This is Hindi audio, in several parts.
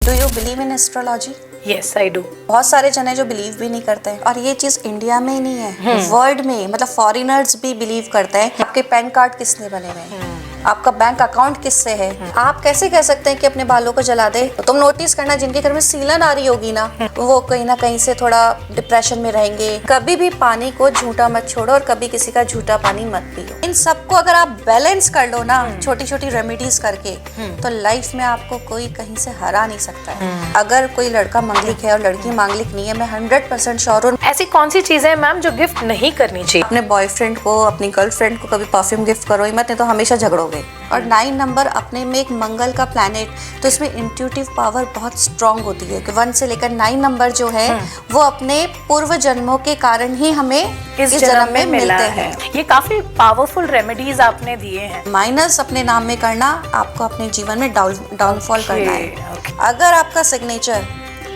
Do you believe in astrology? Yes I do. बहुत सारे जन है जो बिलीव भी नहीं करते हैं, और ये चीज इंडिया में ही नहीं है, वर्ल्ड में, मतलब फॉरेनर्स भी बिलीव करते हैं। आपके पैन कार्ड किसने बने हुए हैं, आपका बैंक अकाउंट किससे है, आप कैसे कह सकते हैं कि अपने बालों को जला दे? तो तुम नोटिस करना, जिनके घर में सीलन आ रही होगी ना, वो कहीं ना कहीं से थोड़ा डिप्रेशन में रहेंगे। कभी भी पानी को झूठा मत छोड़ो, और कभी किसी का झूठा पानी मत पियो। इन सबको अगर आप बैलेंस कर लो ना, छोटी छोटी रेमेडीज करके, तो लाइफ में आपको कोई कहीं से हरा नहीं सकता है। अगर कोई लड़का मांगलिक है और लड़की मांगलिक नहीं है, मैं 100% श्योर हूँ। ऐसी कौन सी चीजें हैं मैम जो गिफ्ट नहीं करनी चाहिए? अपने बॉयफ्रेंड को, अपनी गर्लफ्रेंड को कभी परफ्यूम गिफ्ट करो ही मत, नहीं तो हमेशा झगड़ोगे। और 9 नंबर अपने में एक मंगल का प्लैनेट, तो इसमें इंट्यूटिव पावर बहुत स्ट्रांग होती है। 1 से लेकर 9 नंबर जो है वो अपने पूर्व जन्मों के कारण ही हमें इस जन्म में मिलते हैं। ये काफी पावरफुल रेमेडीज आपने दिए हैं। माइनस अपने नाम में करना, आपको अपने जीवन में डाउनफॉल करना है। अगर आपका सिग्नेचर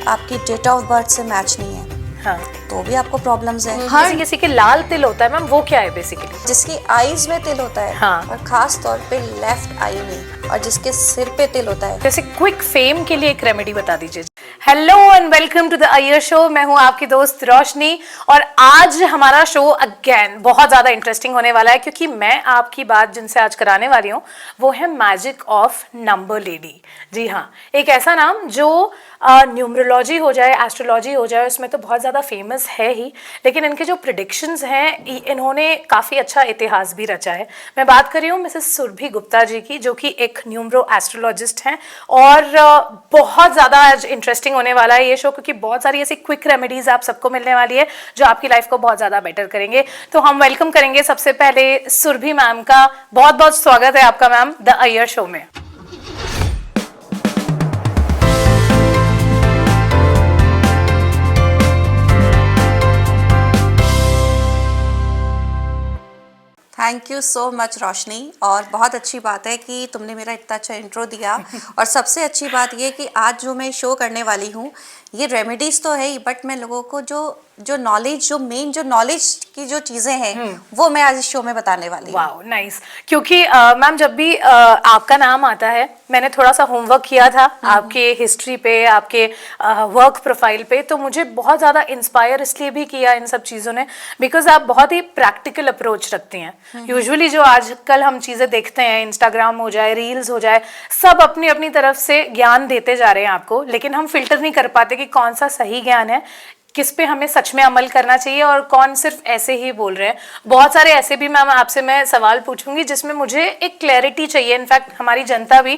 आपकी डेट ऑफ बर्थ से मैच नहीं है, हाँ, तो भी आपको प्रॉब्लम्स है। हर किसी के लाल तिल होता है मैम, वो क्या है बेसिकली? जिसकी आईज में तिल होता है, हाँ, और खास तौर पे लेफ्ट आई में, और जिसके सिर पे तिल होता है। जैसे क्विक फेम के लिए एक रेमेडी बता दीजिए। Hello and welcome to the Iyer show. मैं हूं आपकी दोस्त रोशनी, और आज हमारा शो अगेन बहुत ज्यादा इंटरेस्टिंग होने वाला है, क्योंकि मैं आपकी बात जिनसे आज कराने वाली हूँ वो है मैजिक ऑफ नंबर लेडी। जी हाँ, एक ऐसा नाम जो न्यूमरोलॉजी हो जाए, एस्ट्रोलॉजी हो जाए, उसमें तो बहुत ज़्यादा फेमस है ही, लेकिन इनके जो प्रिडिक्शंस हैं, इन्होंने काफ़ी अच्छा इतिहास भी रचा है। मैं बात कर रही हूँ मिसेस सुरभि गुप्ता जी की, जो कि एक न्यूमरो एस्ट्रोलॉजिस्ट हैं। और बहुत ज़्यादा आज इंटरेस्टिंग होने वाला है ये शो, क्योंकि बहुत सारी ऐसी क्विक रेमेडीज आप सबको मिलने वाली है जो आपकी लाइफ को बहुत ज़्यादा बेटर करेंगे। तो हम वेलकम करेंगे सबसे पहले सुरभि मैम का। बहुत बहुत स्वागत है आपका मैम द अय्यर शो में। थैंक यू सो मच रोशनी, और बहुत अच्छी बात है कि तुमने मेरा इतना अच्छा इंट्रो दिया। और सबसे अच्छी बात ये कि आज जो मैं शो करने वाली हूँ, ये रेमेडीज तो है ही, बट मैं लोगों को जो नॉलेज, जो मेन जो नॉलेज की जो चीजें हैं, वो मैं आज इस शो में बताने वाली हूँ। Wow nice. क्योंकि मैम जब भी आपका नाम आता है, मैंने थोड़ा सा होमवर्क किया था आपके हिस्ट्री पे, आपके वर्क प्रोफाइल पे, तो मुझे बहुत ज़्यादा इंस्पायर इसलिए भी किया इन सब चीज़ों ने, बिकॉज आप बहुत ही प्रैक्टिकल अप्रोच रखती हैं। यूजुअली जो आजकल हम चीज़ें देखते हैं, इंस्टाग्राम हो जाए, रील्स हो जाए, सब अपनी अपनी तरफ से ज्ञान देते जा रहे हैं आपको, लेकिन हम फिल्टर नहीं कर पाते कि कौन सा सही ज्ञान है, किस पे हमें सच में अमल करना चाहिए, और कौन सिर्फ ऐसे ही बोल रहे हैं। बहुत सारे ऐसे भी मैम आपसे मैं सवाल पूछूंगी जिसमें मुझे एक क्लैरिटी चाहिए। इनफैक्ट हमारी जनता भी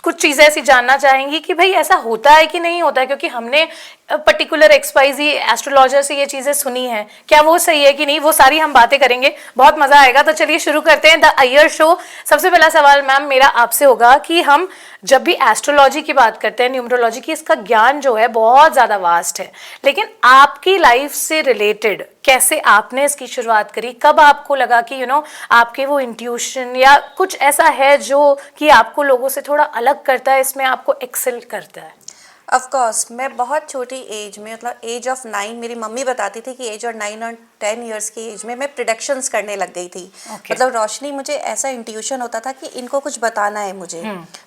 कुछ चीज़ें ऐसी जानना चाहेंगी कि भाई ऐसा होता है कि नहीं होता है, क्योंकि हमने पर्टिकुलर एक्सवाइजी एस्ट्रोलॉजर से ये चीज़ें सुनी हैं, क्या वो सही है कि नहीं, वो सारी हम बातें करेंगे, बहुत मज़ा आएगा। तो चलिए शुरू करते हैं द अय्यर शो। सबसे पहला सवाल मैम मेरा आपसे होगा कि हम जब भी एस्ट्रोलॉजी की बात करते हैं, न्यूमरोलॉजी की, इसका ज्ञान जो है बहुत ज़्यादा वास्ट है, लेकिन आपकी लाइफ से रिलेटेड कैसे आपने इसकी शुरुआत करी? कब आपको लगा कि आपके वो इंट्यूशन या कुछ ऐसा है जो कि आपको लोगों से थोड़ा अलग करता है, इसमें आपको एक्सेल करता है? ऑफ कोर्स, मैं बहुत छोटी एज में, मतलब एज ऑफ 9, मेरी मम्मी बताती थी कि एज और 9 और 10 इयर्स की एज में मैं प्रिडिक्शंस करने लग गई थी। मतलब रोशनी, मुझे ऐसा इंट्यूशन होता था कि इनको कुछ बताना है मुझे।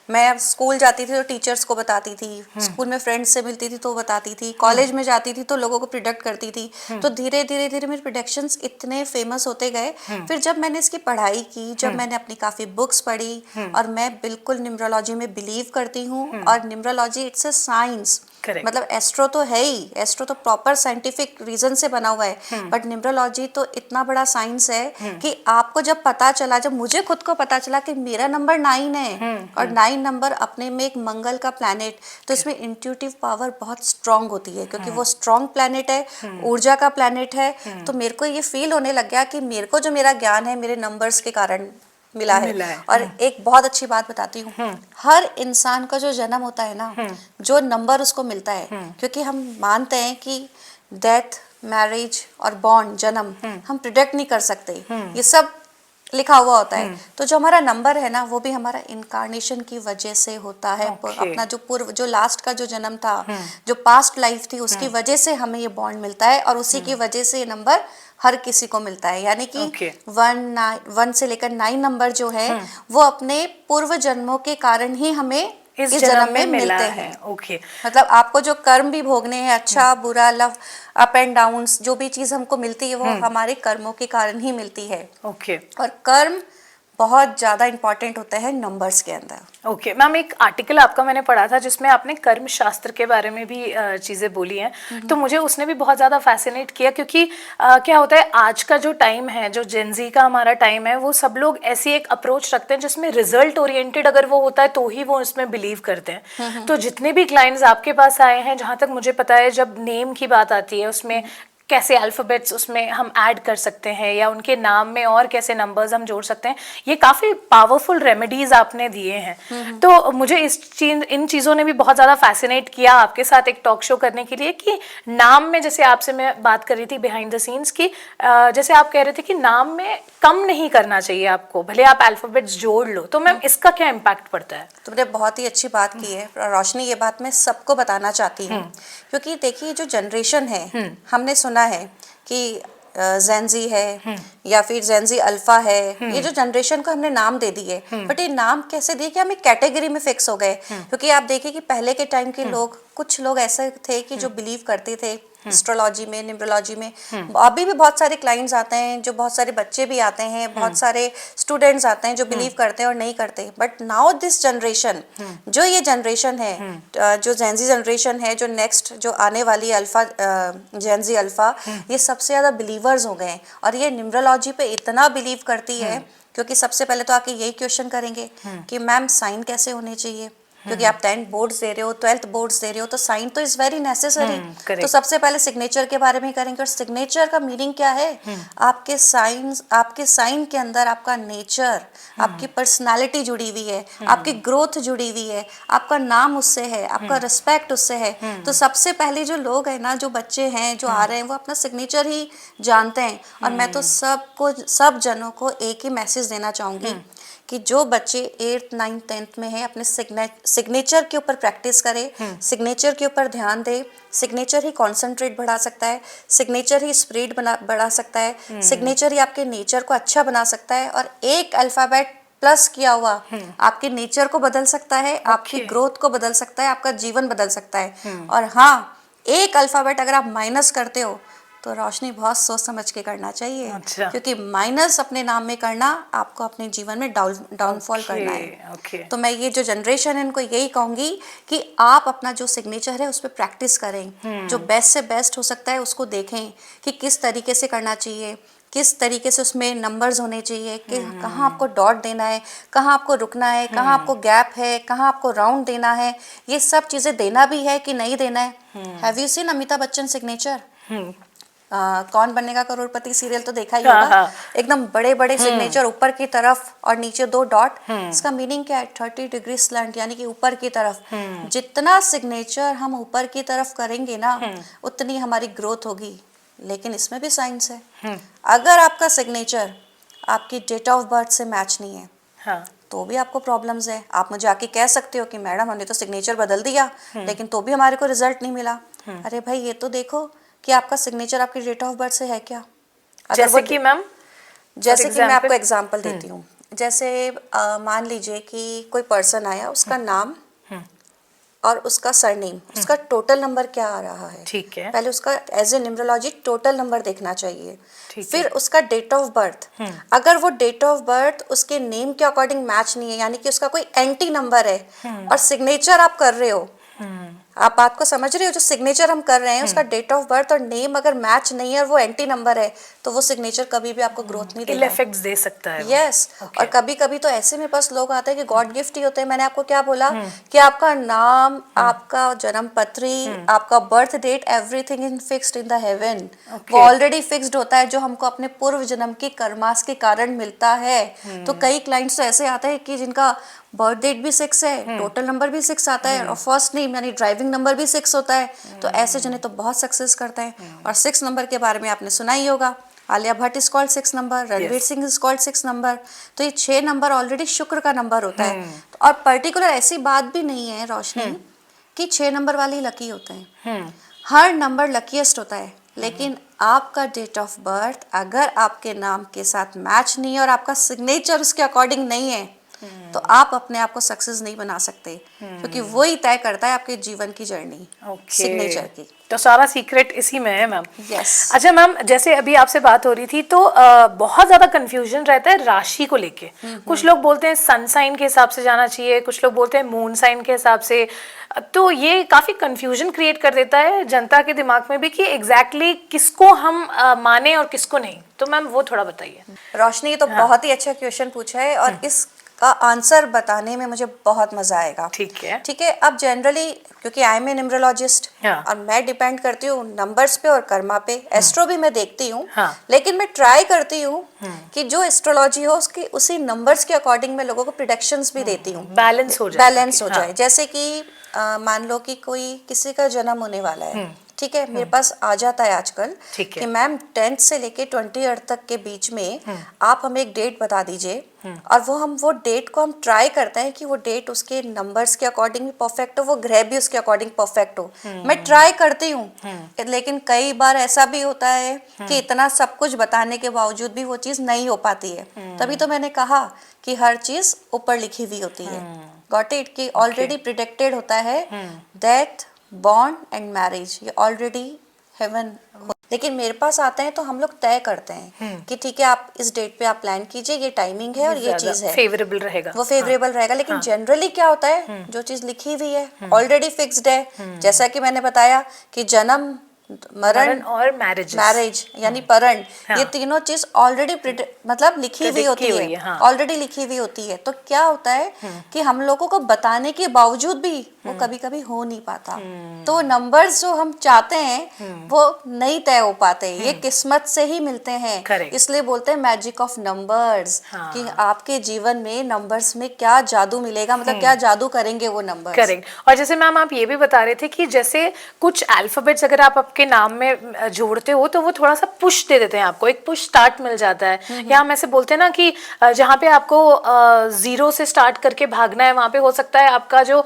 मैं स्कूल जाती थी तो टीचर्स को बताती थी, स्कूल में फ्रेंड्स से मिलती थी तो बताती थी, कॉलेज में जाती थी तो लोगों को प्रिडिक्ट करती थी। तो धीरे धीरे धीरे मेरे प्रिडिक्शंस इतने फेमस होते गए। फिर जब मैंने इसकी पढ़ाई की, जब मैंने अपनी काफ़ी बुक्स पढ़ी, और मैं बिल्कुल न्यूमरोलॉजी में बिलीव करती हूँ, और न्यूमरोलॉजी इट्स अ साइंस। मतलब एस्ट्रो तो है ही, एस्ट्रो तो प्रॉपर साइंटिफिक रीजन से बना हुआ है, बट न्यूमरोलॉजी तो इतना बड़ा साइंस है कि आपको जब पता चला, जब मुझे खुद को पता चला कि मेरा नंबर 9 है, और 9 नंबर अपने में एक मंगल का प्लैनेट, तो इसमें इंट्यूटिव पावर बहुत स्ट्रांग होती है, क्योंकि वो स्ट्रांग प्लैनेट है, ऊर्जा का प्लैनेट है। तो मेरे को ये फील होने लग गया कि मेरे को जो मेरा ज्ञान है मेरे नंबर्स के कारण मिला है। और एक बहुत अच्छी बात बताती हूँ, हर इंसान का जो जन्म होता है ना, जो नंबर उसको मिलता है, क्योंकि हम मानते हैं कि डेथ, मैरिज और बॉर्न, जन्म हम प्रिडिक्ट नहीं कर सकते, ये सब लिखा हुआ होता है। तो जो हमारा नंबर है ना, वो भी हमारा इनकारनेशन की वजह से होता है। अपना जो पूर्व, जो लास्ट का जो जन्म था, जो पास्ट लाइफ थी, उसकी वजह से हमें ये बॉन्ड मिलता है, और उसी की वजह से ये नंबर हर किसी को मिलता है। यानी कि 1 से लेकर 9 नंबर जो है, वो अपने पूर्व जन्मों के कारण ही हमें इस जन्म में मिला मिलते है। हैं। ओके, मतलब आपको जो कर्म भी भोगने हैं, अच्छा बुरा, लव, अप एंड डाउन्स, जो भी चीज हमको मिलती है वो हमारे कर्मों के कारण ही मिलती है। ओके, और कर्म बहुत ज्यादा इंपॉर्टेंट होता है नंबर्स के अंदर। ओके मैम, एक आर्टिकल आपका मैंने पढ़ा था जिसमें आपने कर्म शास्त्र के बारे में भी चीज़ें बोली हैं, तो मुझे उसने भी बहुत ज़्यादा फैसिनेट किया, क्योंकि क्या होता है आज का जो टाइम है, जो जेनजी का हमारा टाइम है, वो सब लोग ऐसी एक अप्रोच रखते हैं जिसमें रिजल्ट ओरिएंटेड अगर वो होता है तो ही वो इसमें बिलीव करते हैं। तो जितने भी क्लाइंट्स आपके पास आए हैं, जहाँ तक मुझे पता है, जब नेम की बात आती है उसमें कैसे अल्फ़ाबेट्स उसमें हम ऐड कर सकते हैं या उनके नाम में और कैसे नंबर्स हम जोड़ सकते हैं, ये काफ़ी पावरफुल रेमेडीज़ आपने दिए हैं। तो मुझे इन चीज़ों ने भी बहुत ज़्यादा फैसिनेट किया आपके साथ एक टॉक शो करने के लिए, कि नाम में, जैसे आपसे मैं बात कर रही थी बिहाइंड द सीन्स की, जैसे आप कह रहे थे कि नाम में कम नहीं करना चाहिए आपको, भले आप अल्फ़ाबेट्स जोड़ लो, तो मैम इसका क्या इम्पैक्ट पड़ता है? तुमने बहुत ही अच्छी बात की है रोशनी, ये बात मैं सबको बताना चाहती हूँ, क्योंकि देखिए जो जनरेशन है, हमने सुना है कि जेनजी है या फिर जेनजी अल्फा है, ये जो जनरेशन को हमने नाम दे दिए, बट ये नाम कैसे दिए कि हम एक कैटेगरी में फिक्स हो गए। क्योंकि आप देखिए कि पहले के टाइम के लोग, कुछ लोग ऐसे थे कि जो बिलीव करते थे एस्ट्रोलॉजी में, न्यूमरोलॉजी में। अभी भी बहुत सारे क्लाइंट्स आते हैं, जो बहुत सारे बच्चे भी आते हैं, बहुत सारे स्टूडेंट्स आते हैं जो बिलीव करते हैं और नहीं करते। बट नाउ दिस जनरेशन, जो ये जनरेशन है, जो जेनजी जनरेशन है, जो नेक्स्ट जो आने वाली अल्फा, जेनजी अल्फा, ये सबसे ज्यादा बिलीवर्स हो गए हैं। और ये न्यूमरोलॉजी पे इतना बिलीव करती है, क्योंकि सबसे पहले तो आके यही क्वेश्चन करेंगे कि मैम साइन कैसे होने चाहिए, क्योंकि आप 10th बोर्ड्स दे रहे हो, 12th बोर्ड्स दे रहे हो, तो साइन तो इज वेरी नेसेसरी। तो सबसे पहले सिग्नेचर के बारे में करेंगे। और सिग्नेचर का मीनिंग क्या है? आपके साइन के अंदर आपका नेचर, आपकी पर्सनालिटी जुड़ी हुई है, आपकी ग्रोथ जुड़ी हुई है, आपका नाम उससे है, आपका रिस्पेक्ट उससे है। तो सबसे पहले जो लोग हैं ना, जो बच्चे हैं जो आ रहे हैं, वो अपना सिग्नेचर ही जानते हैं। और मैं तो सब जनों को एक ही मैसेज देना चाहूंगी कि जो बच्चे 8th 9th 10th में हैं, अपने सिग्नेचर के ऊपर प्रैक्टिस करें, सिग्नेचर के ऊपर ध्यान दें। सिग्नेचर ही कॉन्सेंट्रेट बढ़ा सकता है, सिग्नेचर ही स्प्रीड बढ़ा सकता है, सिग्नेचर ही आपके नेचर को अच्छा बना सकता है। और एक अल्फाबेट प्लस किया हुआ आपके नेचर को बदल सकता है, आपकी ग्रोथ को बदल सकता है, आपका जीवन बदल सकता है। और हाँ, एक अल्फाबेट अगर आप माइनस करते हो तो रोशनी बहुत सोच समझ के करना चाहिए। अच्छा। क्योंकि माइनस अपने नाम में करना, आपको अपने जीवन में डाउनफॉल करना है। तो मैं ये जो जनरेशन है इनको यही कहूंगी कि आप अपना जो सिग्नेचर है उस पर प्रैक्टिस करें, जो बेस्ट से बेस्ट हो सकता है उसको देखें कि किस तरीके से करना चाहिए, किस तरीके से उसमें नंबर्स होने चाहिए, कि कहाँ आपको डॉट देना है, कहाँ आपको रुकना है, कहाँ आपको गैप है, कहाँ आपको राउंड देना है, ये सब चीजें देना भी है कि नहीं देना है। Have you seen Amitabh Bachchan signature? कौन बनेगा करोड़पति सीरियल तो देखा ही होगा। एकदम बड़े बड़े सिग्नेचर ऊपर की तरफ और नीचे 2 डॉट। इसका मीनिंग क्या है? 30 डिग्री स्लैंट, यानी कि ऊपर की तरफ। जितना सिग्नेचर हम ऊपर की तरफ करेंगे ना, उतनी हमारी ग्रोथ होगी। लेकिन इसमें भी साइंस है। अगर आपका सिग्नेचर आपकी डेट ऑफ बर्थ से मैच नहीं है, तो भी आपको प्रॉब्लम्स है। आप मुझे आके कह सकते हो कि मैडम हमने तो सिग्नेचर बदल दिया, लेकिन तो भी हमारे को रिजल्ट नहीं मिला। अरे भाई, ये तो देखो कि आपका सिग्नेचर आपकी डेट ऑफ बर्थ से है क्या। जैसे कि मैम, जैसे कि मैं आपको एग्जांपल देती हूँ। जैसे मान लीजिए कि कोई पर्सन आया, उसका नाम और उसका सरनेम, उसका टोटल नंबर क्या आ रहा है। ठीक है। पहले उसका as a numerology total number देखना चाहिए। फिर उसका डेट ऑफ बर्थ, अगर वो डेट ऑफ बर्थ उसके नेम के अकॉर्डिंग मैच नहीं है, यानी कि उसका कोई एंटी नंबर है और सिग्नेचर आप कर रहे हो, आप बात को समझ रहे हो? जो सिग्नेचर हम कर रहे हैं उसका डेट ऑफ बर्थ और नेम अगर मैच नहीं है और वो एंटी नंबर है, तो वो सिग्नेचर कभी भी आपको ग्रोथ नहीं देगा, इफेक्ट्स दे सकता है। यस। और कभी कभी तो ऐसे में बस लोग आते हैं कि गॉड गिफ्ट ही होते हैं। मैंने आपको क्या बोला कि आपका नाम, आपका जन्म पत्री, आपका birth date, everything is fixed in the heaven. वो ऑलरेडी फिक्स्ड होता है, जो हमको अपने पूर्व जन्म की कर्मास के कारण मिलता है। तो कई क्लाइंट्स तो ऐसे आते हैं कि जिनका बर्थ डेट भी 6 है, टोटल नंबर भी 6 आता है और फर्स्ट नेम यानी ड्राइविंग नंबर भी 6 होता है। तो ऐसे जने तो बहुत सक्सेस करते हैं। और 6 नंबर के बारे में आपने सुना ही होगा, Alia Bhatt is called 6 number, Ranveer Singh is called 6 number. तो ये 6 नंबर ऑलरेडी शुक्र का नंबर होता है। और पर्टिकुलर ऐसी बात भी नहीं है रोशनी कि 6 नंबर वाले ही लकी होते हैं। हर नंबर लकीएस्ट होता है, लेकिन आपका डेट ऑफ बर्थ अगर आपके नाम के साथ मैच नहीं है और आपका सिग्नेचर उसके अकॉर्डिंग नहीं है, तो आप अपने आप को सक्सेस नहीं बना सकते, क्योंकि वही तय करता है आपके जीवन की जर्नी, सिग्नेचर की। तो सारा सीक्रेट इसी में है मैम। Yes. अच्छा मैम, जैसे अभी आपसे बात हो रही थी तो बहुत ज्यादा कंफ्यूजन रहता है राशि को लेके। कुछ लोग बोलते हैं सन साइन के हिसाब से जाना चाहिए, कुछ लोग बोलते हैं मून साइन के हिसाब से। तो ये काफी कंफ्यूजन क्रिएट कर देता है जनता के दिमाग में भी कि एग्जैक्टली किसको हम माने और किसको नहीं। तो मैम वो थोड़ा बताइए। रोशनी, ये तो बहुत ही अच्छा क्वेश्चन पूछा है और इसका आंसर बताने में मुझे बहुत मजा आएगा। ठीक है। ठीक है। अब जनरली क्योंकि आई एम ए न्यूमरोलॉजिस्ट और मैं डिपेंड करती हूँ नंबर्स पे और कर्मा पे। एस्ट्रो भी मैं देखती हूँ, लेकिन मैं ट्राई करती हूँ कि जो एस्ट्रोलॉजी हो उसकी उसी नंबर्स के अकॉर्डिंग मैं लोगों को प्रिडिक्शंस भी देती हूँ, बैलेंस हो जाए। जैसे कि मान लो कि कोई किसी का जन्म होने वाला है, ठीक है, मेरे पास आ जाता है आजकल कि मैम 10th से लेके 20th तक के बीच में आप हमें एक डेट बता दीजिए, और वो डेट को हम ट्राई करते हैं कि वो डेट उसके नंबर्स के अकॉर्डिंग भी परफेक्ट हो, वो ग्रह भी उसके अकॉर्डिंग परफेक्ट हो। मैं ट्राई करती हूँ, लेकिन कई बार ऐसा भी होता है कि इतना सब कुछ बताने के बावजूद भी वो चीज़ नहीं हो पाती है। तभी तो मैंने कहा कि हर चीज़ ऊपर लिखी हुई होती है। Got it? कि ऑलरेडी प्रिडिक्टेड होता है, डेथ, बॉर्न एंड मैरिज, ये ऑलरेडी हेवन। लेकिन मेरे पास आते हैं तो हम लोग तय करते हैं कि ठीक है, आप इस डेट पे आप प्लान कीजिए, ये टाइमिंग है और ये चीज है, फेवरेबल रहेगा, वो फेवरेबल रहेगा। लेकिन जनरली क्या होता है, जो चीज लिखी हुई है ऑलरेडी फिक्स्ड है, जैसा कि मैंने बताया कि जन्म, मरण और मैरिज यानी परण, ये तीनों चीज ऑलरेडी मतलब लिखी हुई होती है, ऑलरेडी लिखी हुई होती है। तो क्या होता है कि हम लोगों को बताने के बावजूद भी वो कभी कभी हो नहीं पाता। तो नंबर्स जो हम चाहते हैं वो नहीं तय हो पाते, ये किस्मत से ही मिलते हैं। इसलिए बोलते हैं मैजिक ऑफ नंबर्स, कि आपके जीवन में नंबर्स में क्या जादू मिलेगा, मतलब क्या जादू करेंगे वो नंबर्स। करेक्ट। और जैसे मैम आप ये भी बता रहे थे कि जैसे कुछ अल्फाबेट्स अगर आप के नाम में जोड़ते हो तो वो थोड़ा सा पुश दे देते हैं, आपको एक पुश स्टार्ट मिल जाता है। या हम ऐसे बोलते हैं ना कि जहाँ पे आपको 0 से स्टार्ट करके भागना है, वहाँ पे हो सकता है आपका जो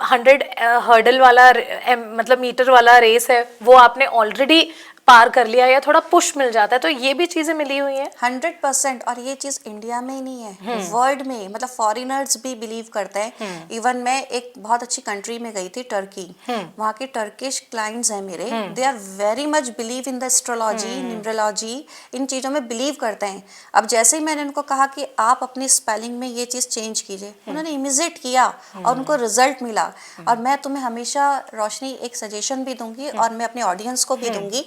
100 हर्डल वाला मतलब मीटर वाला रेस है वो आपने ऑलरेडी पार कर लिया, या थोड़ा पुश मिल जाता है। तो ये भी चीजें मिली हुई हैं 100%। और ये चीज इंडिया में ही नहीं है, वर्ल्ड में, मतलब फॉरेनर्स भी बिलीव करते हैं। इवन मैं एक बहुत अच्छी कंट्री में गई थी, टर्की। वहाँ के टर्किश क्लाइंट्स हैं मेरे, they are very much believe in the astrology, numerology, इन चीजों में बिलीव करते हैं। अब जैसे ही मैंने उनको कहा कि आप अपनी स्पेलिंग में ये चीज चेंज कीजिए, उन्होंने इमिजिएट किया और उनको रिजल्ट मिला। और मैं तुम्हें हमेशा रोशनी एक सजेशन भी दूंगी और मैं अपने ऑडियंस को भी दूंगी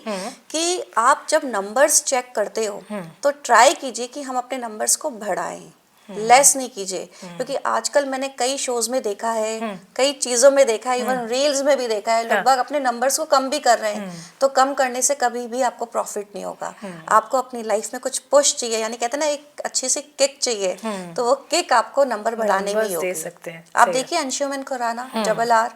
कि आप जब नंबर्स चेक करते हो तो ट्राई कीजिए कि हम अपने नंबर्स को बढ़ाएं, लेस नहीं कीजिए। क्योंकि आजकल मैंने कई शोज में देखा है, कई चीजों में देखा है, इवन रील्स में भी देखा है, लोग अपने नंबर्स को कम भी कर रहे हैं। तो कम करने से कभी भी आपको प्रॉफिट नहीं होगा। आपको अपनी लाइफ में कुछ पुश चाहिए, यानी कहते हैं ना एक अच्छी सी किक चाहिए, तो वो किक आपको नंबर बढ़ाने में होगी। आप देखिए अंशुमन खुराना, डबल आर,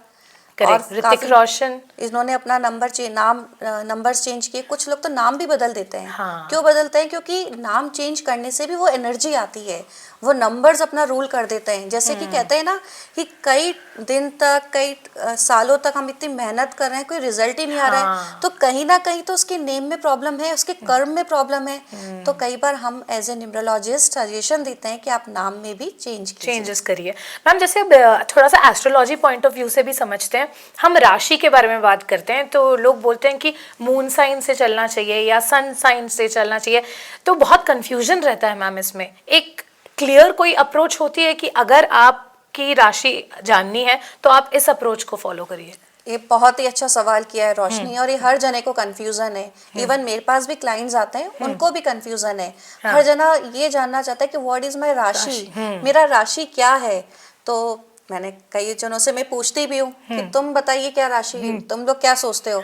और ऋतिक रोशन, इन्होंने अपना नंबर्स चेंज किए। कुछ लोग तो नाम भी बदल देते हैं। क्यों बदलते हैं? क्योंकि नाम चेंज करने से भी वो एनर्जी आती है, वो नंबर्स अपना रूल कर देते हैं। जैसे कि कहते हैं ना कि कई दिन तक, कई सालों तक हम इतनी मेहनत कर रहे हैं, कोई रिजल्ट ही नहीं आ रहा है, तो कहीं ना कहीं तो उसके नेम में प्रॉब्लम है, उसके कर्म में प्रॉब्लम है। तो कई बार हम एज ए न्यूमरोलॉजिस्ट सजेशन देते हैं कि आप नाम में भी चेंजेस करिए। मैम जैसे थोड़ा सा एस्ट्रोलॉजी पॉइंट ऑफ व्यू से भी समझते हैं, हम राशि के बारे में बात करते हैं तो लोग बोलते हैं कि मून साइन से चलना चाहिए या सन साइन से चलना चाहिए, तो बहुत कंफ्यूजन रहता है मैम इसमें। एक क्लियर कोई अप्रोच होती है कि अगर आपकी राशि जाननी है तो आप इस अप्रोच को फॉलो करिए? ये बहुत ही अच्छा सवाल किया है रोशनी, और ये हर जने को कंफ्यूजन है। इवन मेरे पास भी क्लाइंट्स आते हैं, उनको भी कंफ्यूजन है। हर जना ये जानना चाहता है कि व्हाट इज माय राशि, मेरा राशि क्या है। तो मैंने कई जनों से मैं पूछती भी हूँ कि तुम बताइए क्या राशि, तुम लोग क्या सोचते हो।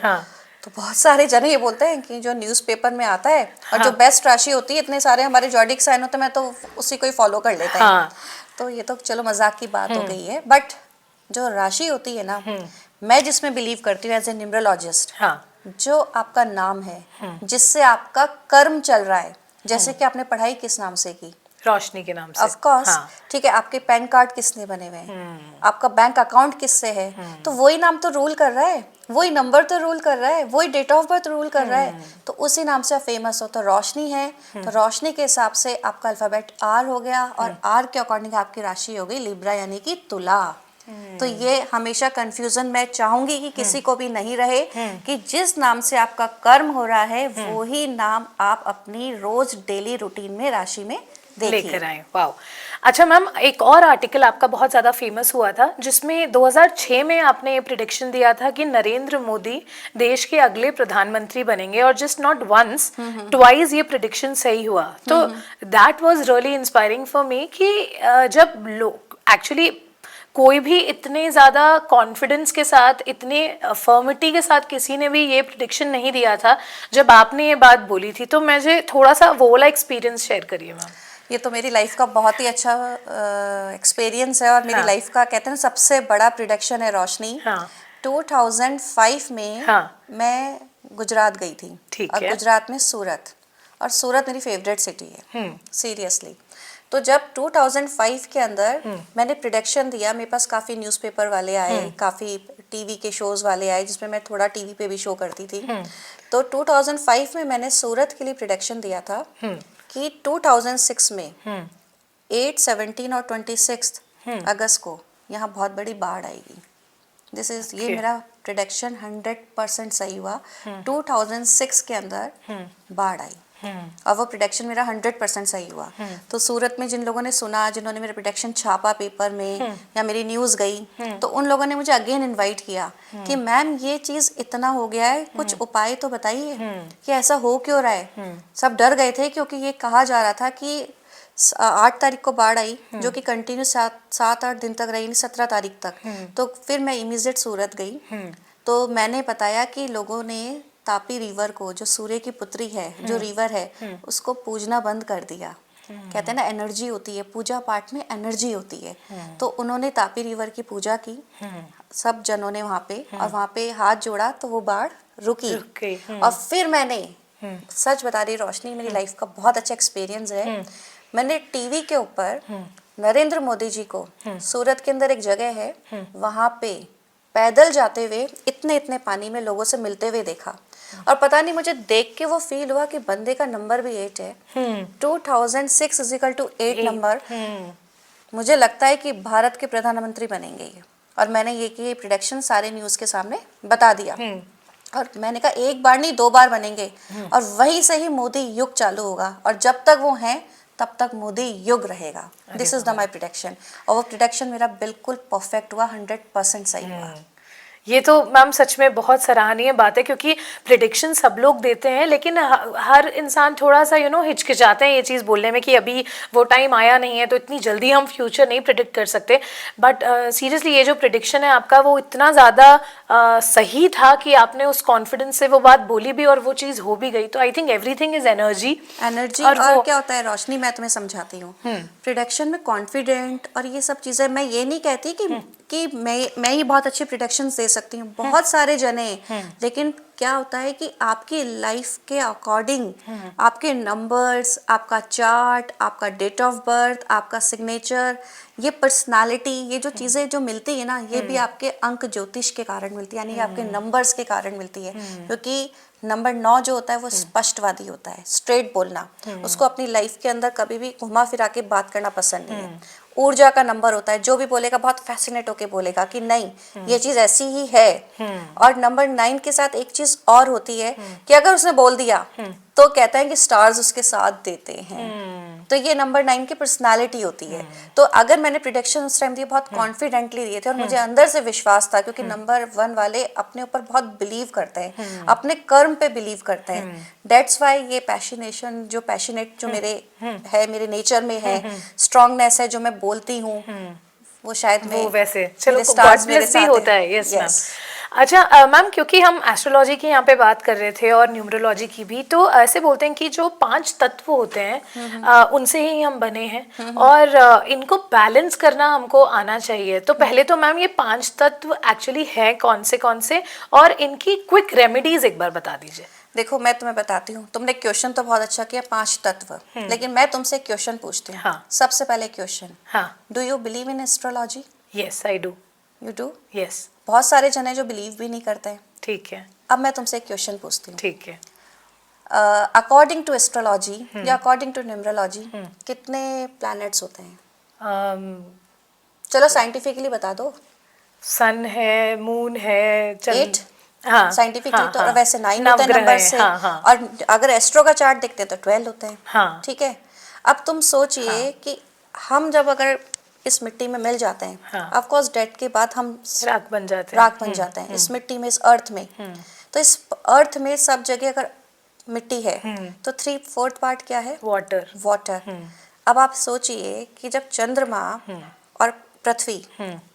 तो बहुत सारे जने ये बोलते हैं कि जो न्यूज़पेपर में आता है और जो बेस्ट राशि होती है, इतने सारे हमारे जॉडिक साइन होते हैं, मैं तो उसी को ही फॉलो कर लेता है। तो ये तो चलो मजाक की बात हो गई है, बट जो राशि होती है ना, मैं जिसमें बिलीव करती हूँ एज ए न्यूमरोलॉजिस्ट, जो आपका नाम है, जिससे आपका कर्म चल रहा है। जैसे कि आपने पढ़ाई किस नाम से की? रोशनी के नाम से। ऑफ कोर्स, ठीक है। आपके पैन कार्ड किसने बने हुए हैं, आपका बैंक अकाउंट किससे है, तो वही नाम तो रूल कर रहा है। वही नंबर तो रूल कर रहा है, वही डेट ऑफ बर्थ रूल कर रहा है, तो उसी नाम से आप फेमस हो। तो रोशनी है, तो रोशनी के हिसाब से आपका अल्फाबेट आर हो गया, और आर के अकॉर्डिंग आपकी राशि हो गई लिब्रा यानी कि तुला। तो ये हमेशा कंफ्यूजन मैं चाहूंगी कि किसी को भी नहीं रहे कि जिस नाम से आपका कर्म हो रहा है वही नाम आप अपनी रोज डेली रूटीन में राशि में देखिए। लेकर आए। वाओ। अच्छा मैम, एक और आर्टिकल आपका बहुत ज़्यादा फेमस हुआ था जिसमें 2006 में आपने प्रिडिक्शन दिया था कि नरेंद्र मोदी देश के अगले प्रधानमंत्री बनेंगे, और जस्ट नॉट वंस ट्वाइस ये प्रिडिक्शन सही हुआ। तो that was really inspiring for me कि जब लोग एक्चुअली कोई भी इतने ज़्यादा कॉन्फिडेंस के साथ, इतने फर्मिटी के साथ किसी ने भी ये प्रिडिक्शन नहीं दिया था, जब आपने ये बात बोली थी। तो मुझे थोड़ा सा वो वाला एक्सपीरियंस शेयर करिए मैम। ये तो मेरी लाइफ का बहुत ही अच्छा एक्सपीरियंस है, और मेरी लाइफ का कहते हैं ना सबसे बड़ा प्रिडिक्शन है रोशनी। 2005 में मैं गुजरात गई थी, और गुजरात में सूरत, और सूरत मेरी फेवरेट सिटी है सीरियसली। तो जब 2005 के अंदर मैंने प्रिडिक्शन दिया, मेरे पास काफ़ी न्यूज़पेपर वाले आए, काफ़ी टीवी के शोज़ वाले आए, जिसमें मैं थोड़ा टीवी पे भी शो करती थी। तो 2005 में मैंने सूरत के लिए प्रिडिक्शन दिया था कि 2006 में 8, 17 और 26 अगस्त को यहाँ बहुत बड़ी बाढ़ आएगी। ये मेरा प्रिडिक्शन 100% सही हुआ। 2006 के अंदर बाढ़ आई, और वो प्रिडिक्शन मेरा 100% सही हुआ। तो सूरत में जिन लोगों ने सुना, जिन्होंने मेरा प्रिडिक्शन छापा पेपर में या मेरी न्यूज़ गई, तो उन लोगों ने मुझे अगेन इनवाइट किया कि मैम ये चीज़ इतना हो गया है, कुछ उपाय तो बताइए कि ऐसा हो क्यों रहा है। सब डर गए थे क्योंकि ये कहा जा रहा था कि 8 तारीख को बाढ़ आई, जो कि कंटिन्यू 7-8 दिन तक रही, 17 तारीख तक। तो फिर मैं इमीडिएट सूरत गई, तो मैंने बताया कि लोगों ने तापी रिवर को, जो सूर्य की पुत्री है, जो रिवर है, उसको पूजना बंद कर दिया। कहते हैं ना एनर्जी होती है, पूजा पाठ में एनर्जी होती है। तो उन्होंने तापी रिवर की पूजा की, सब जनों ने वहाँ पे, और वहाँ पे हाथ जोड़ा तो वो बाढ़ रुकी। और फिर मैंने, सच बता रही रोशनी, मेरी लाइफ का बहुत अच्छा एक्सपीरियंस है, मैंने टीवी के ऊपर नरेंद्र मोदी जी को, सूरत के अंदर एक जगह है, वहाँ पे पैदल जाते हुए इतने पानी में लोगों से मिलते हुए देखा। और पता नहीं, मुझे देख के वो फील हुआ कि बंदे का नंबर भी 8 है। 2006 = 8 नंबर। मुझे लगता है कि भारत के प्रधानमंत्री बनेंगे ये, और मैंने ये प्रिडिक्शन सारे न्यूज़ के सामने बता दिया। और मैंने कहा एक बार नहीं 2 बार बनेंगे, और वहीं से ही मोदी युग चालू होगा, और जब तक वो हैं तब तक मोदी युग रहेगा। This is the my prediction, और वो प्रिडिक्शन मेरा बिल्कुल परफेक्ट हुआ, 100% सही हुआ। ये तो मैम सच में बहुत सराहनीय बात है, क्योंकि प्रिडिक्शन सब लोग देते हैं, लेकिन हर इंसान थोड़ा सा हिचकिचाते हैं ये चीज़ बोलने में कि अभी वो टाइम आया नहीं है, तो इतनी जल्दी हम फ्यूचर नहीं प्रिडिक्ट कर सकते। बट सीरियसली ये जो प्रिडिक्शन है आपका, वो इतना ज़्यादा सही था कि आपने उस कॉन्फिडेंस से वो बात बोली भी, और वो चीज़ हो भी गई। तो I think everything is energy. और क्या होता है रोशनी, मैं तुम्हें समझाती हूँ। प्रिडिक्शन में कॉन्फिडेंट और ये सब चीज़ें, मैं ये नहीं कहती कि मैं ही बहुत अच्छी प्रिडिक्शंस दे सकती हूँ, बहुत सारे जने। लेकिन क्या होता है कि आपकी लाइफ के अकॉर्डिंग आपके नंबर्स, आपका चार्ट, आपका डेट ऑफ बर्थ, आपका सिग्नेचर, ये पर्सनालिटी, ये जो चीज़ें जो मिलती है ना, ये भी आपके अंक ज्योतिष के कारण मिलती है, यानी आपके नंबर्स के कारण मिलती है। क्योंकि नंबर 9 जो होता है वो स्पष्टवादी होता है, स्ट्रेट बोलना, उसको अपनी लाइफ के अंदर कभी भी घुमा फिरा के बात करना पसंद नहीं है। ऊर्जा का नंबर होता है, जो भी बोलेगा बहुत फैसिनेट होके बोलेगा कि नहीं ये चीज़ ऐसी ही है। और नंबर 9 के साथ एक चीज़ और होती है कि अगर उसने बोल दिया तो कहते हैं कि स्टार्स उसके साथ देते हैं। तो ये नंबर 9 की पर्सनालिटी होती है। तो अगर मैंने प्रिडिक्शन उस टाइम दिए, बहुत कॉन्फिडेंटली दिए थे, और मुझे अंदर से विश्वास था, क्योंकि नंबर 1 वाले अपने ऊपर बहुत बिलीव करते हैं, अपने कर्म पे बिलीव करते हैं। दैट्स वाई ये पैशनेशन, जो पैशनेट जो मेरे है, मेरे नेचर में है, स्ट्रांगनेस है, जो मैं बोलती हूँ, वो शायद वो वैसे चलो मेरे stars मेरे भी साथ होता हैं। है। Yes ma'am. Yes. अच्छा मैम, क्योंकि हम एस्ट्रोलॉजी की यहाँ पे बात कर रहे थे और न्यूमरोलॉजी की भी, तो ऐसे बोलते हैं कि जो 5 तत्व होते हैं उनसे ही हम बने हैं, और इनको बैलेंस करना हमको आना चाहिए। तो पहले तो मैम ये 5 तत्व एक्चुअली हैं कौन से, और इनकी क्विक रेमेडीज एक बार बता दीजिए। देखो मैं तुम्हें बताती हूँ, तुमने क्वेश्चन तो बहुत अच्छा किया, 5 तत्व, लेकिन मैं तुमसे एक क्वेश्चन पूछती हूँ। हाँ। सबसे पहले क्वेश्चन, हाँ। Do you believe in astrology? Yes I do. You do? Yes. बहुत सारे जन हैं जो बिलीव भी नहीं करते हैं। ठीक है। अब मैं तुमसे एक क्वेश्चन पूछती हूँ। ठीक है। अकॉर्डिंग टू एस्ट्रोलॉजी या अकॉर्डिंग टू न्यूमरोलॉजी कितने प्लैनेट्स होते हैं? चलो साइंटिफिकली बता दो। सन है, मून है, 8? हाँ साइंटिफिकली हाँ, तो हाँ, वैसे 9 होते हैं नवग्रह नंबर हैं, से। हाँ हाँ और अगर एस्ट्रो का चार्ट देखते हैं तो 12 होते हैं। हाँ। ठीक है। अब तुम सोचिए कि हम जब अगर इस मिट्टी में मिल जाते हैं, हाँ। ऑफ कोर्स डेथ के बाद हम राख बन जाते हैं। राख बन जाते हैं इस मिट्टी में, इस अर्थ में। तो इस अर्थ में सब जगह अगर मिट्टी है तो 3/4 पार्ट क्या है? वाटर। वाटर। अब आप सोचिए कि जब चंद्रमा और पृथ्वी,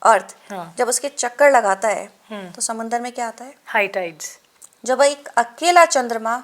अर्थ, हाँ। जब उसके चक्कर लगाता है तो समुद्र में क्या आता है? High tides. जब एक अकेला चंद्रमा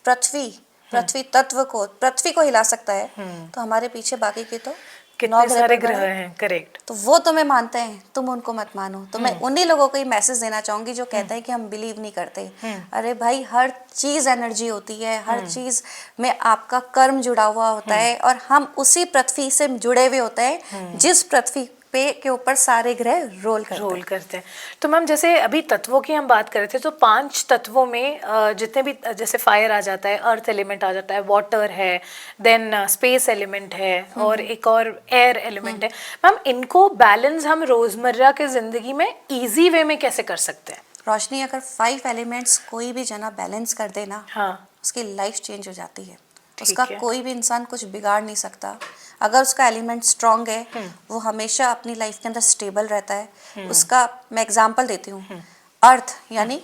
पृथ्वी पृथ्वी को हिला सकता है तो हमारे पीछे बाकी के तो 9 कितने सारे पर ग्रह बने। हैं। करेक्ट। तो वो तुम्हें मानते हैं, तुम उनको मत मानो। तो मैं उन्हीं लोगों को ही मैसेज देना चाहूंगी जो कहते हैं कि हम बिलीव नहीं करते। अरे भाई, हर चीज एनर्जी होती है, हर चीज में आपका कर्म जुड़ा हुआ होता है और हम उसी पृथ्वी से जुड़े हुए होते हैं जिस पृथ्वी पे के ऊपर सारे ग्रह रोल करते हैं। तो मैम जैसे अभी तत्वों की हम बात कर रहे थे, तो 5 तत्वों में जितने भी, जैसे फायर आ जाता है, अर्थ एलिमेंट आ जाता है, वाटर है, देन स्पेस एलिमेंट है और एक और एयर एलिमेंट है। मैम इनको बैलेंस हम रोजमर्रा के जिंदगी में इजी वे में कैसे कर सकते हैं? रोशनी, अगर 5 एलिमेंट्स कोई भी जना बैलेंस कर दे ना, हाँ। उसकी लाइफ चेंज हो जाती है। ठीक उसका है। कोई भी इंसान कुछ बिगाड़ नहीं सकता। अगर उसका एलिमेंट स्ट्रांग है वो हमेशा अपनी लाइफ के अंदर स्टेबल रहता है। उसका मैं एग्जांपल देती हूँ। अर्थ यानी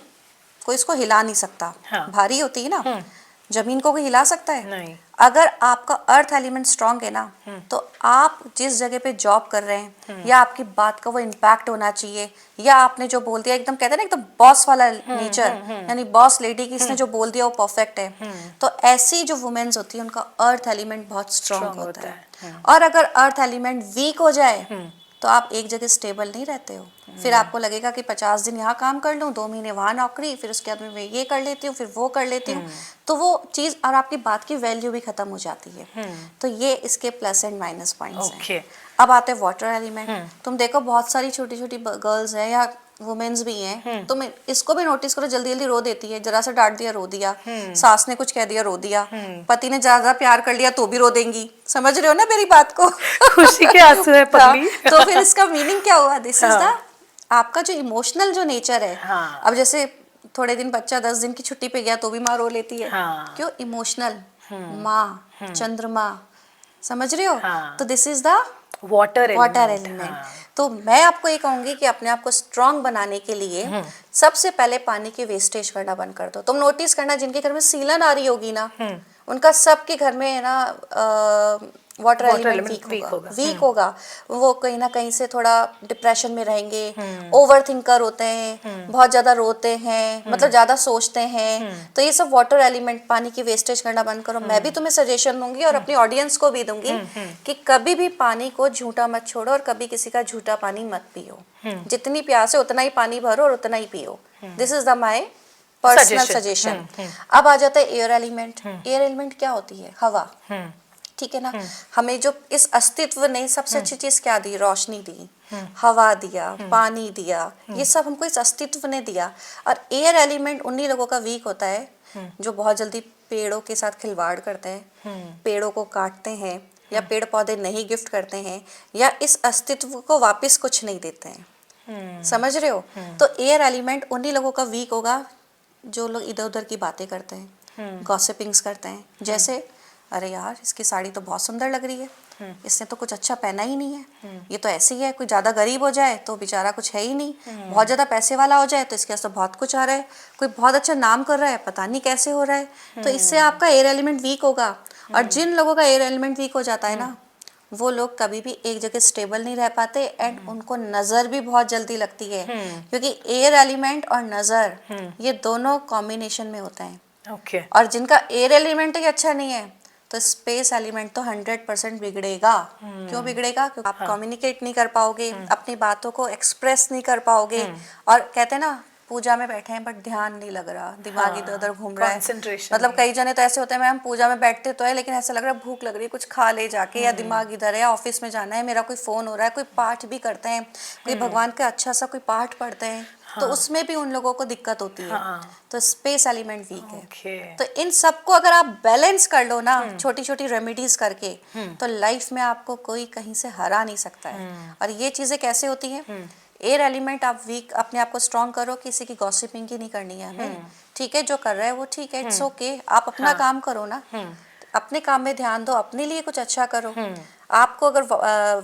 कोई इसको हिला नहीं सकता। हाँ। भारी होती है ना, जमीन को कोई हिला सकता है? नहीं। अगर आपका अर्थ एलिमेंट स्ट्रांग है ना तो आप जिस जगह पे जॉब कर रहे हैं या आपकी बात का वो इम्पैक्ट होना चाहिए, या आपने जो बोल दिया, एकदम कहते हैं ना एकदम बॉस वाला नेचर, यानी बॉस लेडी की इसने जो बोल दिया वो परफेक्ट है। तो ऐसी जो वुमेन्स होती है उनका अर्थ एलिमेंट बहुत स्ट्रांग होता है। और अगर अर्थ एलिमेंट वीक हो जाए तो आप एक जगह स्टेबल नहीं रहते हो। फिर आपको लगेगा कि 50 दिन यहाँ काम कर लूँ, 2 महीने वहाँ नौकरी, फिर उसके बाद में मैं ये कर लेती हूँ, फिर वो कर लेती हूँ। तो वो चीज़ और आपकी बात की वैल्यू भी खत्म हो जाती है। तो ये इसके प्लस एंड माइनस पॉइंट्स हैं। अब आते हैं वाटर एलिमेंट। तुम देखो बहुत सारी छोटी छोटी गर्ल्स हैं या वुमेन्स भी हैं, तुम इसको भी नोटिस करो, जल्दी जल्दी रो देती है। जरा सा डांट दिया रो दिया, सास ने कुछ कह दिया रो दिया, पति ने ज्यादा प्यार कर लिया तो भी रो देंगी। समझ रहे हो ना मेरी बात को? खुशी के आंसू है पगली। तो फिर इसका मीनिंग क्या हुआ? दिस इज द आपका जो इमोशनल जो नेचर है। हाँ। अब जैसे थोड़े दिन बच्चा 10 दिन की छुट्टी पे गया तो भी माँ रो लेती है। हाँ। क्यों? इमोशनल। माँ, चंद्रमा, समझ रहे हो? हाँ। तो this is the water element. हाँ। तो मैं आपको ये कहूंगी कि अपने आप को स्ट्रांग बनाने के लिए सबसे पहले पानी की वेस्टेज करना बंद कर दो। तुम नोटिस करना, जिनके घर में सीलन आ रही होगी ना, उनका सबके घर में है ना वाटर एलिमेंट वीक होगा। वो कहीं ना कहीं से थोड़ा डिप्रेशन में रहेंगे, ओवर थिंकर होते हैं, बहुत ज्यादा रोते हैं, मतलब ज्यादा सोचते हैं। तो ये सब वाटर एलिमेंट, पानी की वेस्टेज करना बंद करो। मैं भी तुम्हें सजेशन दूंगी और अपनी ऑडियंस को भी दूंगी कि कभी भी पानी को झूठा मत छोड़ो और कभी किसी का झूठा पानी मत पियो। जितनी प्यास है उतना ही पानी भरो और उतना ही पियो। This is the my personal suggestion. अब आ जाता है एयर एलिमेंट। एयर एलिमेंट क्या होती है? हवा। ठीक है ना? हमें जो इस अस्तित्व ने सबसे अच्छी चीज क्या दी? रोशनी दी, हवा दिया, पानी दिया, ये सब हमको इस अस्तित्व ने दिया। और एयर एलिमेंट उन्हीं लोगों का वीक होता है जो बहुत जल्दी पेड़ों के साथ खिलवाड़ करते हैं, पेड़ों को काटते हैं या पेड़ पौधे नहीं गिफ्ट करते हैं या इस अस्तित्व को वापस कुछ नहीं देते हैं। समझ रहे हो? तो एयर एलिमेंट उन्हीं लोगों का वीक होगा जो लोग इधर उधर की बातें करते हैं, गॉसिपिंग्स करते हैं। जैसे अरे यार, इसकी साड़ी तो बहुत सुंदर लग रही है, इसने तो कुछ अच्छा पहना ही नहीं है, ये तो ऐसी है। कोई ज़्यादा गरीब हो जाए तो बेचारा कुछ है ही नहीं, बहुत ज़्यादा पैसे वाला हो जाए तो इसके पास तो बहुत कुछ आ रहा है, कोई बहुत अच्छा नाम कर रहा है, पता नहीं कैसे हो रहा है। तो इससे आपका एयर एलिमेंट वीक होगा। और जिन लोगों का एयर एलिमेंट वीक हो जाता है ना, वो लोग कभी भी एक जगह स्टेबल नहीं रह पाते एंड उनको नज़र भी बहुत जल्दी लगती है, क्योंकि एयर एलिमेंट और नज़र ये दोनों कॉम्बिनेशन में होते हैं। और जिनका एयर एलिमेंट ही अच्छा नहीं है तो स्पेस एलिमेंट तो 100% बिगड़ेगा। क्यों बिगड़ेगा? क्योंकि आप कम्युनिकेट नहीं कर पाओगे, अपनी बातों को एक्सप्रेस नहीं कर पाओगे। और कहते हैं ना, पूजा में बैठे हैं बट ध्यान नहीं लग रहा, दिमाग इधर उधर घूम रहा है, concentration मतलब कई जने तो ऐसे होते हैं मैम पूजा में बैठते तो है लेकिन ऐसा लग रहा है भूख लग रही है कुछ खा ले जाके, या दिमाग इधर है, ऑफिस में जाना है, मेरा कोई फोन हो रहा है, कोई पाठ भी करते हैं, कोई भगवान का अच्छा सा कोई पाठ पढ़ते हैं, तो उसमें भी उन लोगों को दिक्कत होती है। तो स्पेस एलिमेंट वीक है। तो इन सबको अगर आप बैलेंस कर लो ना छोटी छोटी रेमेडीज करके, तो लाइफ में आपको कोई कहीं से हरा नहीं सकता है। और ये चीजें कैसे होती हैं? एयर एलिमेंट आप वीक अपने आप को स्ट्रॉन्ग करो, किसी की गॉसिपिंग की नहीं करनी है हमें, ठीक है, जो कर रहा है वो ठीक है, इट्स ओके, आप अपना काम करो ना, अपने काम में ध्यान दो, अपने लिए कुछ अच्छा करो। आपको अगर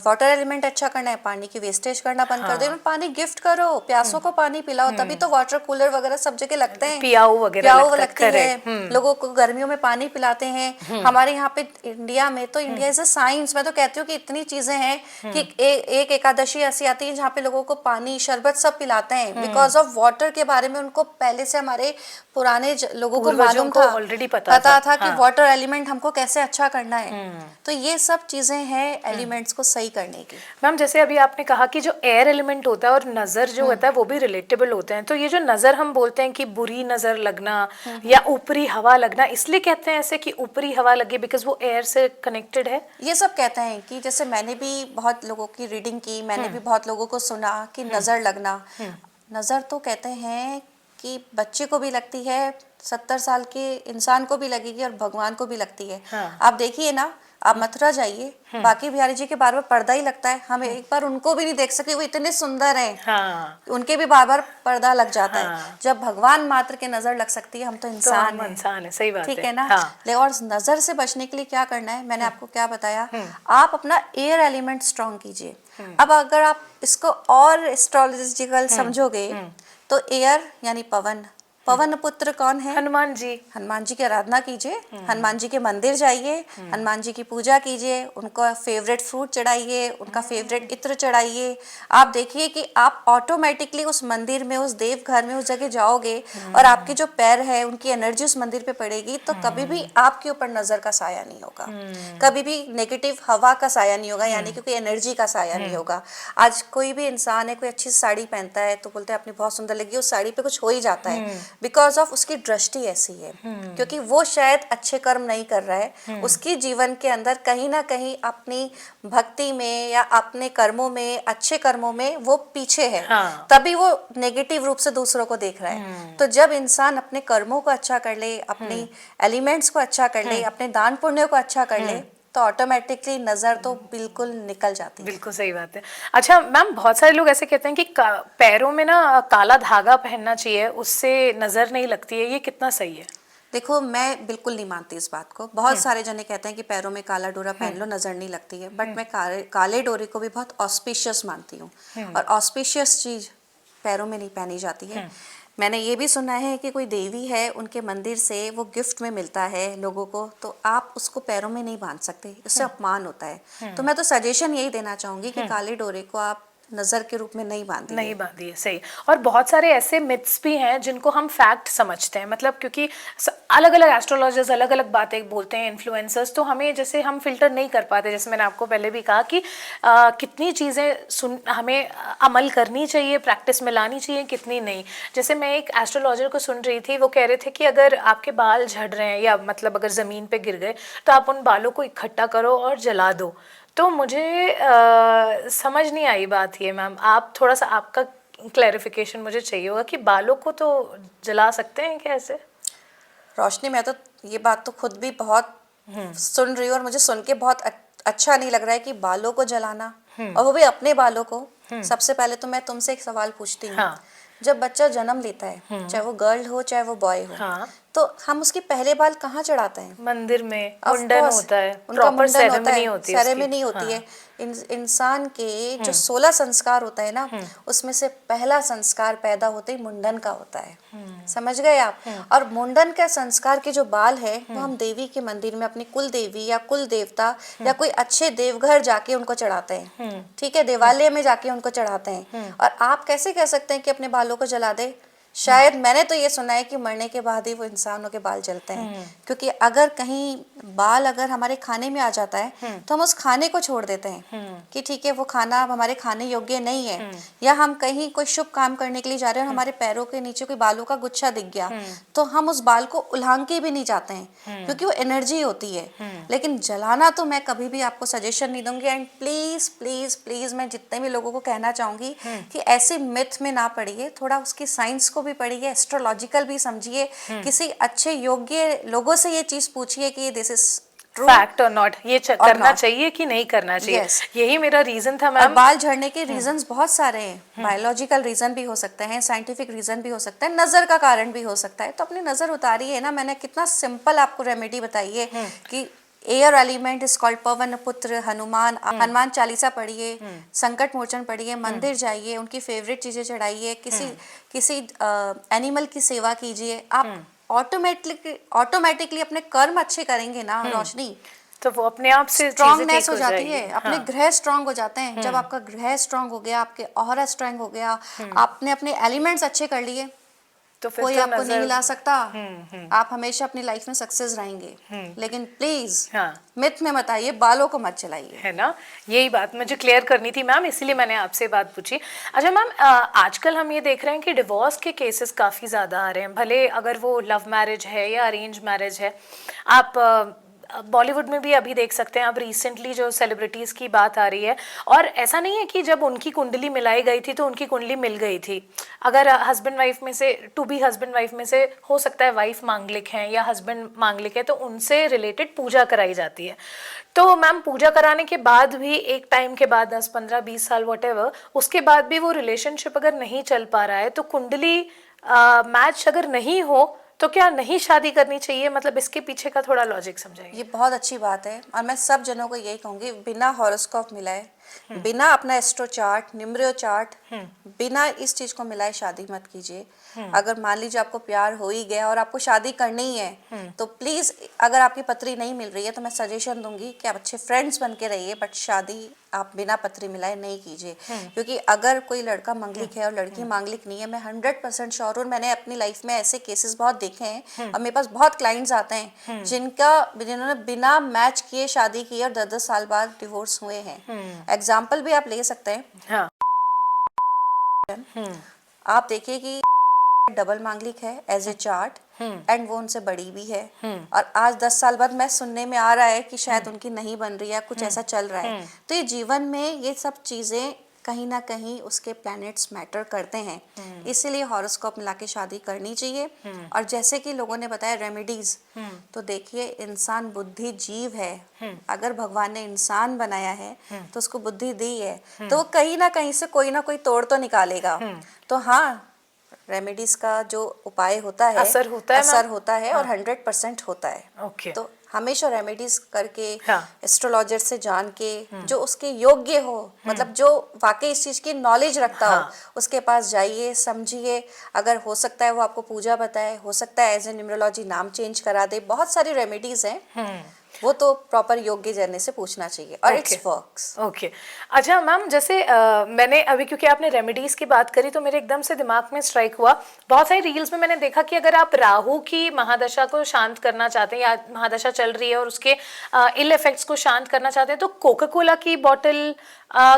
वाटर एलिमेंट अच्छा करना है, पानी की वेस्टेज करना बंद कर दो, पानी गिफ्ट करो, प्यासों को पानी पिलाओ, तभी तो वाटर कूलर वगैरह सब जगह लगते हैं, पियाऊ लगती है, लोगों को गर्मियों में पानी पिलाते हैं। हमारे यहाँ पे इंडिया में तो इंडिया इज अ साइंस, मैं तो कहती हूँ कि इतनी चीजें हैं कि एक एकादशी ऐसी आती है जहाँ पे लोगों को पानी शरबत सब पिलाते हैं, बिकॉज ऑफ वाटर के बारे में उनको पहले से हमारे पुराने लोगों को मालूम था, ऑलरेडी पता था कि वाटर एलिमेंट हमको कैसे अच्छा करना है। तो ये सब चीजें हैं एलिमेंट्स को सही करने की। मैम जैसे अभी आपने कहा कि जो एयर एलिमेंट होता है और नजर जो होता है वो भी रिलेटेबल होते हैं, तो ये जो नजर हम बोलते हैं कि बुरी नजर लगना या ऊपरी हवा लगना, इसलिए कहते हैं ऐसे कि ऊपरी हवा लगे बिकॉज वो एयर से कनेक्टेड है। ये सब कहते हैं कि जैसे मैंने भी बहुत लोगों की रीडिंग की, मैंने भी बहुत लोगों को सुना कि नजर लगना, नजर तो कहते हैं कि बच्चे को भी लगती है, 70 साल के इंसान को भी लगेगी और भगवान को भी लगती है। आप देखिए ना, आप मथुरा जाइए, बाकी बिहारी जी के बार बार पर्दा ही लगता है, हम एक बार उनको भी नहीं देख सके, वो इतने सुंदर हैं, उनके भी बार बार पर्दा लग जाता है। जब भगवान मात्र के नजर लग सकती है, हम तो इंसान है, सही बात है, ठीक है ना। और नजर से बचने के लिए क्या करना है, मैंने आपको क्या बताया, आप अपना एयर एलिमेंट स्ट्रॉन्ग कीजिए। अब अगर आप इसको और एस्ट्रोलॉजिकल समझोगे तो एयर यानी पवन, पवन पुत्र कौन है? हनुमान जी। हनुमान जी की आराधना कीजिए, हनुमान जी के मंदिर जाइए, हनुमान जी की पूजा कीजिए, उनका फेवरेट फ्रूट चढ़ाइए, उनका फेवरेट इत्र चढ़ाइए। आप देखिए कि आप ऑटोमेटिकली उस मंदिर में, उस देव घर में, उस जगह जाओगे और आपके जो पैर है उनकी एनर्जी उस मंदिर पे पड़ेगी, तो कभी भी आपके ऊपर नजर का साया नहीं होगा, कभी भी नेगेटिव हवा का साया नहीं होगा, यानी कि कोई एनर्जी का साया नहीं होगा। आज कोई भी इंसान है, कोई अच्छी साड़ी पहनता है तो बोलते हैं अपनी बहुत सुंदर लगी, उस साड़ी पे कुछ हो ही जाता है, बिकॉज ऑफ उसकी दृष्टि ऐसी है, क्योंकि वो शायद अच्छे कर्म नहीं कर रहा है, उसकी जीवन के अंदर कहीं ना कहीं अपनी भक्ति में या अपने कर्मों में, अच्छे कर्मों में वो पीछे है, तभी वो नेगेटिव रूप से दूसरों को देख रहा है। तो जब इंसान अपने कर्मों को अच्छा कर ले, अपनी एलिमेंट्स को अच्छा कर ले, अपने दान पुण्य को अच्छा कर ले, तो ऑटोमेटिकली नजर तो बिल्कुल निकल जाती है। बिल्कुल सही बात है। अच्छा मैम, बहुत सारे लोग ऐसे कहते हैं कि पैरों में ना काला धागा पहनना चाहिए, उससे नजर नहीं लगती है, ये कितना सही है? देखो, मैं बिल्कुल नहीं मानती इस बात को। बहुत सारे जने कहते हैं कि पैरों में काला डोरा पहन लो नजर नहीं लगती है, बट मैं काले डोरे को भी बहुत ऑस्पिशियस मानती हूँ, और ऑस्पिशियस चीज पैरों में नहीं पहनी जाती है। मैंने ये भी सुना है कि कोई देवी है, उनके मंदिर से वो गिफ्ट में मिलता है लोगों को, तो आप उसको पैरों में नहीं बांध सकते, उससे अपमान होता है। तो मैं तो सजेशन यही देना चाहूंगी कि काले डोरे को आप नजर के रूप में नहीं बांधिए। सही। और बहुत सारे ऐसे मिथ्स भी हैं जिनको हम फैक्ट समझते हैं, मतलब क्योंकि अलग अलग एस्ट्रोलॉजर्स अलग अलग बातें बोलते हैं, इन्फ्लुएंसर्स, तो हमें जैसे हम फिल्टर नहीं कर पाते। जैसे मैंने आपको पहले भी कहा कि कितनी चीज़ें हमें अमल करनी चाहिए, प्रैक्टिस में लानी चाहिए, कितनी नहीं। जैसे मैं एक एस्ट्रोलॉजर को सुन रही थी, वो कह रहे थे कि अगर आपके बाल झड़ रहे हैं या मतलब अगर ज़मीन पे गिर गए तो आप उन बालों को इकट्ठा करो और जला दो। तो मुझे समझ नहीं आई बात ये। मैम आप थोड़ा सा, आपका क्लैरिफिकेशन मुझे चाहिए होगा कि बालों को तो जला सकते हैं कैसे? रोशनी, मैं तो ये बात तो खुद भी बहुत सुन रही हूँ और मुझे सुन के बहुत अच्छा नहीं लग रहा है कि बालों को जलाना, और वो भी अपने बालों को। सबसे पहले तो मैं तुमसे एक सवाल पूछती हूँ। जब बच्चा जन्म लेता है, चाहे वो गर्ल हो चाहे वो बॉय हो, तो हम उसके पहले बाल कहाँ चढ़ाते हैं? मंदिर में मुंडन होता है, उनका मुंडन सेरेमनी होती है। इंसान के जो 16 संस्कार होता है ना, उसमें से पहला संस्कार पैदा होते ही मुंडन का होता है। समझ गए आप? और मुंडन के संस्कार के जो बाल है वो हम देवी के मंदिर में अपनी कुल देवी या कुल देवता या कोई अच्छे देवघर जाके उनको चढ़ाते हैं, ठीक है, देवालय में जाके उनको चढ़ाते हैं। और आप कैसे कह सकते हैं कि अपने बालों को जला दे? शायद मैंने तो ये सुना है कि मरने के बाद ही वो इंसानों के बाल जलते हैं, क्योंकि अगर कहीं बाल अगर हमारे खाने में आ जाता है तो हम उस खाने को छोड़ देते हैं कि ठीक है वो खाना अब हमारे खाने योग्य नहीं है, या हम कहीं कोई शुभ काम करने के लिए जा रहे हैं और हमारे पैरों के नीचे कोई बालों का गुच्छा दिख गया तो हम उस बाल को उल्हांग के भी नहीं जाते हैं, क्योंकि वो एनर्जी होती है। लेकिन जलाना तो मैं कभी भी आपको सजेशन नहीं दूंगी। एंड प्लीज प्लीज प्लीज मैं जितने भी लोगों को कहना चाहूंगी कि ऐसे मिथ में ना पड़िए, थोड़ा उसकी साइंस को भी पढ़िए, एस्ट्रोलॉजिकल भी समझिए, किसी अच्छे योग्य लोगों से ये चीज पूछिए कि दिस इज फैक्ट और नॉट, ये करना चाहिए कि नहीं करना चाहिए। Yes. यही मेरा रीजन था और मैम। बाल झड़ने के रीजंस बहुत सारे हैं, बायोलॉजिकल रीजन भी हो सकते हैं, साइंटिफिक रीजन भी हो सकता है, नजर का कारण भी हो सकता है। तो अपनी नजर उतारिए ना। मैंने कितना सिंपल आपको रेमेडी बताई है कि एयर एलिमेंट इज कॉल्ड पवन पुत्र हनुमान। हनुमान चालीसा पढ़िए, संकट मोचन पढ़िए, मंदिर जाइए, उनकी फेवरेट चीजें चढ़ाइए, किसी एनिमल की सेवा कीजिए। आप ऑटोमेटिकली अपने कर्म अच्छे करेंगे ना रोशनी, तो वो अपने आप से स्ट्रांगनेस हो जाती है, अपने ग्रह स्ट्रांग हो जाते हैं। जब आपका ग्रह स्ट्रांग हो गया, आपके ऑरा स्ट्रांग हो गया, आपने अपने एलिमेंट्स अच्छे कर लिए, तो फिर कोई तो आपको नहीं हिला सकता। आप हमेशा अपनी लाइफ में सक्सेस रहेंगे। लेकिन प्लीज मिथ में मत आइए, बालों को मत चलाइए, है ना। यही बात मुझे क्लियर करनी थी मैम, इसीलिए मैंने आपसे बात पूछी। अच्छा मैम, आजकल हम ये देख रहे हैं कि डिवोर्स के केसेस काफ़ी ज़्यादा आ रहे हैं, भले अगर वो लव मैरिज है या अरेंज मैरिज है। आप बॉलीवुड में भी अभी देख सकते हैं, अब रिसेंटली जो सेलिब्रिटीज़ की बात आ रही है, और ऐसा नहीं है कि जब उनकी कुंडली मिलाई गई थी तो उनकी कुंडली मिल गई थी। अगर हस्बैंड वाइफ में से, टू बी हस्बैंड वाइफ में से हो सकता है वाइफ मांगलिक है या हस्बैंड मांगलिक है, तो उनसे रिलेटेड पूजा कराई जाती है। तो मैम पूजा कराने के बाद भी एक टाइम के बाद 10, 15, 20 साल वॉटेवर, उसके बाद भी वो रिलेशनशिप अगर नहीं चल पा रहा है, तो कुंडली मैच अगर नहीं हो तो क्या नहीं शादी करनी चाहिए? मतलब इसके पीछे का थोड़ा लॉजिक समझाइए। ये बहुत अच्छी बात है। और मैं सब जनों को यही कहूंगी, बिना हॉरोस्कोप मिलाए, बिना अपना एस्ट्रो चार्ट, निम्रियो चार्ट, बिना इस चीज को मिलाए शादी मत कीजिए। अगर मान लीजिए आपको प्यार हो ही गया और आपको शादी करनी ही है, तो प्लीज अगर आपकी पत्री नहीं मिल रही है तो मैं सजेशन दूंगी कि आप अच्छे फ्रेंड्स बन के रहिए, बट शादी आप बिना पत्री मिलाए नहीं कीजिए। क्योंकि अगर कोई लड़का मांगलिक है और लड़की मांगलिक नहीं है, मैं 100% श्योर हूँ, मैंने अपनी लाइफ में ऐसे केसेस बहुत देखे हैं और मेरे पास बहुत क्लाइंट्स आते हैं जिन्होंने बिना मैच किए शादी की और 10-10 साल बाद डिवोर्स हुए हैं। एग्जाम्पल भी आप ले सकते हैं। हाँ। आप देखिए कि डबल मांगलिक है एज ए चार्ट, एंड वो उनसे बड़ी भी है, और आज 10 साल बाद मैं सुनने में आ रहा है कि शायद उनकी नहीं बन रही है, कुछ ऐसा चल रहा है। तो ये जीवन में ये सब चीजें कहीं ना कहीं उसके प्लैनेट्स मैटर करते हैं, इसीलिए हॉरोस्कोप मिला के शादी करनी चाहिए। और जैसे कि लोगों ने बताया रेमेडीज, तो देखिए इंसान बुद्धि जीव है, अगर भगवान ने इंसान बनाया है तो उसको बुद्धि दी है, तो वो कहीं ना कहीं से कोई ना कोई तोड़ तो निकालेगा। तो हाँ, रेमेडीज का जो उपाय होता है, असर होता है और 100% होता है। ओके। तो हमेशा रेमेडीज करके, हाँ। एस्ट्रोलॉजर से जान के, जो उसके योग्य हो, मतलब जो वाकई इस चीज की नॉलेज रखता हो, उसके पास जाइए, समझिए। अगर हो सकता है वो आपको पूजा बताए, हो सकता है एज ए न्यूमरोलॉजी नाम चेंज करा दे, बहुत सारी रेमेडीज हैं। वो तो प्रॉपर योग्य जर्नी से पूछना चाहिए, और इट्स वर्क्स। ओके। अच्छा मैम, जैसे मैंने अभी, क्योंकि आपने रेमेडीज की बात करी तो मेरे एकदम से दिमाग में स्ट्राइक हुआ, बहुत सारी रील्स में मैंने देखा कि अगर आप राहु की महादशा को शांत करना चाहते हैं, या महादशा चल रही है और उसके इल इफेक्ट्स को शांत करना चाहते हैं, तो कोका कोला की बॉटल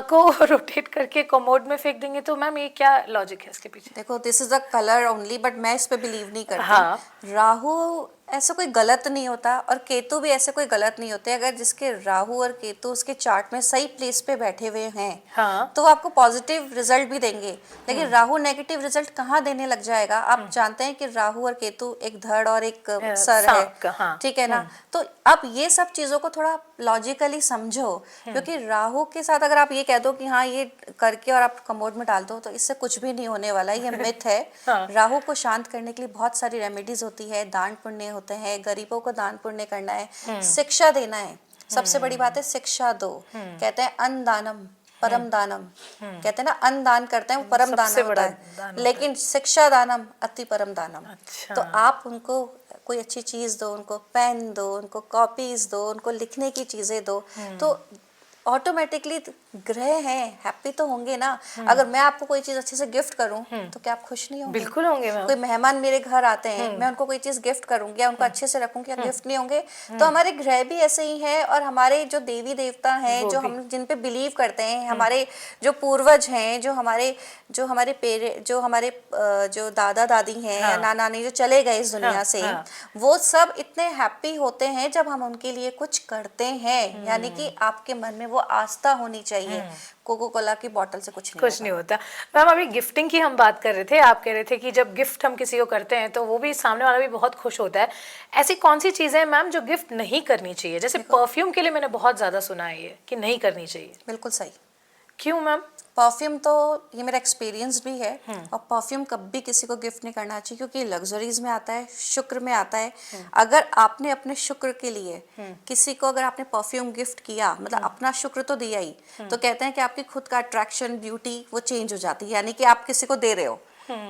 को रोटेट करके कमोड में फेंक देंगे। तो मैम ये क्या लॉजिक है इसके पीछे? देखो, this is a colour only, but मैं इस पे बिलीव नहीं करती। राहु ऐसा कोई गलत नहीं होता, और केतु भी ऐसे कोई गलत नहीं होते। अगर जिसके राहु और केतु उसके चार्ट में सही प्लेस पे बैठे हुए हैं, तो वो आपको पॉजिटिव रिजल्ट भी देंगे। लेकिन राहु नेगेटिव रिजल्ट कहाँ देने लग जाएगा? आप जानते हैं कि राहु और केतु एक धड़ और एक सर है, ठीक है ना। तो अब ये सब चीजों को थोड़ा लॉजिकली समझो, क्योंकि राहु के साथ अगर आप ये कह दो कि हाँ ये करके और आप कमोड में डाल दो, तो इससे कुछ भी नहीं होने वाला, ये मिथ है। राहु को शांत करने के लिए बहुत सारी रेमेडीज होती है, दान पुण्य होते हैं, गरीबों को दान पुण्य करना है, शिक्षा देना है। सबसे बड़ी बात है शिक्षा दो। कहते हैं अन्न दानम परम दानम, कहते हैं ना, अन्न दान करते हैं वो परम दान होता है, लेकिन शिक्षा दानम अति परम दानम। तो आप उनको कोई अच्छी चीज दो, उनको पेन दो, उनको कॉपीज दो, उनको लिखने की चीजें दो। तो ऑटोमेटिकली ग्रह हैं, हैप्पी तो होंगे ना। अगर मैं आपको कोई चीज अच्छे से गिफ्ट करूं तो क्या आप खुश नहीं होंगे? बिल्कुल होंगे मैम। कोई मेहमान मेरे घर आते हैं, मैं उनको कोई चीज गिफ्ट करूंगी या उनको अच्छे से रखूंगी, क्या गिफ्ट नहीं होंगे? तो हमारे ग्रह भी ऐसे ही हैं, और हमारे जो देवी देवता हैं, वो जो भी। हम जिन पे बिलीव करते हैं, हमारे जो पूर्वज हैं, जो दादा दादी हैं या नाना नानी जो चले गए इस दुनिया से, वो सब इतने हैप्पी होते हैं जब हम उनके लिए कुछ करते हैं। यानी कि आपके मन में वो आस्था होनी चाहिए। कोको कोला की बोतल से कुछ नहीं होता। मैम अभी गिफ्टिंग की हम बात कर रहे थे, आप कह रहे थे कि जब गिफ्ट हम किसी को करते हैं तो वो भी सामने वाला भी बहुत खुश होता है। ऐसी कौन सी चीजें हैं मैम जो गिफ्ट नहीं करनी चाहिए? जैसे परफ्यूम के लिए मैंने बहुत ज्यादा सुना है ये कि नहीं करनी चाहिए। बिल्कुल सही। क्यों मैम? परफ्यूम तो ये मेरा एक्सपीरियंस भी है, और परफ्यूम कभी किसी को गिफ्ट नहीं करना चाहिए, क्योंकि लग्जरीज में आता है, शुक्र में आता है। अगर आपने अपने शुक्र के लिए किसी को अगर आपने परफ्यूम गिफ्ट किया, मतलब अपना शुक्र तो दिया ही, तो कहते हैं कि आपकी खुद का अट्रैक्शन, ब्यूटी वो चेंज हो जाती है। यानी कि आप किसी को दे रहे हो